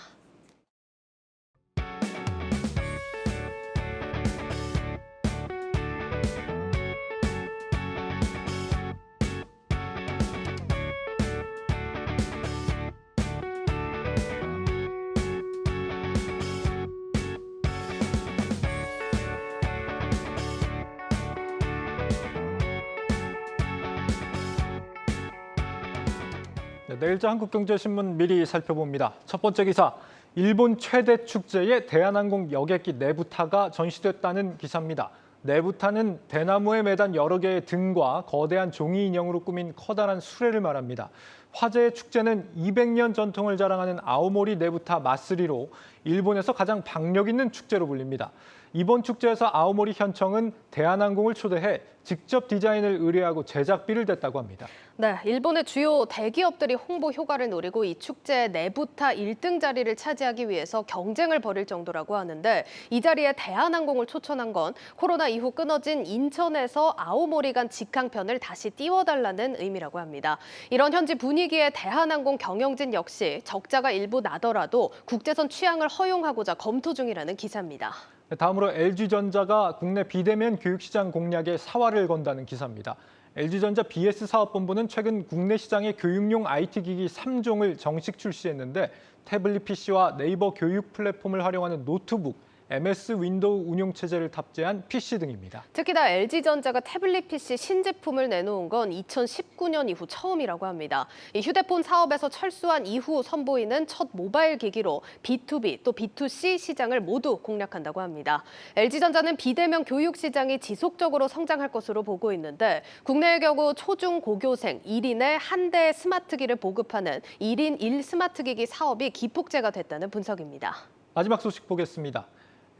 네, 내일자 한국경제신문 미리 살펴봅니다. 첫 번째 기사, 일본 최대 축제에 대한항공 여객기 내부타가 전시됐다는 기사입니다. 내부타는 대나무에 매단 여러 개의 등과 거대한 종이 인형으로 꾸민 커다란 수레를 말합니다. 화제의 축제는 200년 전통을 자랑하는 아오모리 내부타 마쓰리로 일본에서 가장 박력 있는 축제로 불립니다. 이번 축제에서 아오모리 현청은 대한항공을 초대해 직접 디자인을 의뢰하고 제작비를 댔다고 합니다. 네, 일본의 주요 대기업들이 홍보 효과를 노리고 이 축제 내부타 1등 자리를 차지하기 위해서 경쟁을 벌일 정도라고 하는데 이 자리에 대한항공을 초청한 건 코로나 이후 끊어진 인천에서 아오모리 간 직항편을 다시 띄워달라는 의미라고 합니다. 이런 현지 분위기에 대한항공 경영진 역시 적자가 일부 나더라도 국제선 취항을 허용하고자 검토 중이라는 기사입니다. 다음으로 LG전자가 국내 비대면 교육시장 공략에 사활을 건다는 기사입니다. LG전자 BS사업본부는 최근 국내 시장에 교육용 IT기기 3종을 정식 출시했는데 태블릿 PC와 네이버 교육 플랫폼을 활용하는 노트북, MS 윈도우 운용체제를 탑재한 PC 등입니다. 특히나 LG전자가 태블릿 PC 신제품을 내놓은 건 2019년 이후 처음이라고 합니다. 이 휴대폰 사업에서 철수한 이후 선보이는 첫 모바일 기기로 B2B 또 B2C 시장을 모두 공략한다고 합니다. LG전자는 비대면 교육 시장이 지속적으로 성장할 것으로 보고 있는데 국내의 경우 초중 고교생 1인에 한 대의 스마트기를 보급하는 1인 1 스마트기기 사업이 기폭제가 됐다는 분석입니다. 마지막 소식 보겠습니다.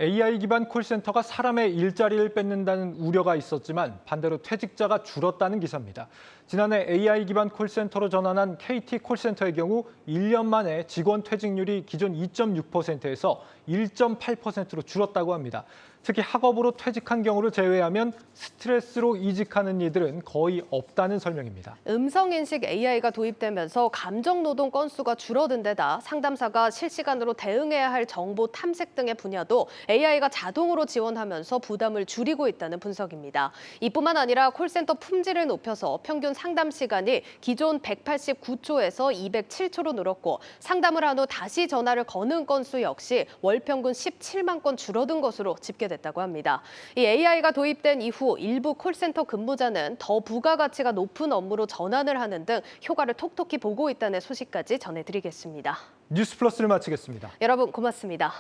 AI 기반 콜센터가 사람의 일자리를 뺏는다는 우려가 있었지만 반대로 퇴직자가 줄었다는 기사입니다. 지난해 AI 기반 콜센터로 전환한 KT 콜센터의 경우 1년 만에 직원 퇴직률이 기존 2.6%에서 1.8%로 줄었다고 합니다. 특히 학업으로 퇴직한 경우를 제외하면 스트레스로 이직하는 이들은 거의 없다는 설명입니다. 음성인식 AI가 도입되면서 감정노동 건수가 줄어든 데다 상담사가 실시간으로 대응해야 할 정보 탐색 등의 분야도 AI가 자동으로 지원하면서 부담을 줄이고 있다는 분석입니다. 이뿐만 아니라 콜센터 품질을 높여서 평균 상담 시간이 기존 189초에서 207초로 늘었고 상담을 한 후 다시 전화를 거는 건수 역시 월 평균 17만 건 줄어든 것으로 집계됐다고 합니다. 이 AI가 도입된 이후 일부 콜센터 근무자는 더 부가가치가 높은 업무로 전환을 하는 등 효과를 톡톡히 보고 있다는 소식까지 전해드리겠습니다. 뉴스플러스를 마치겠습니다. 여러분 고맙습니다.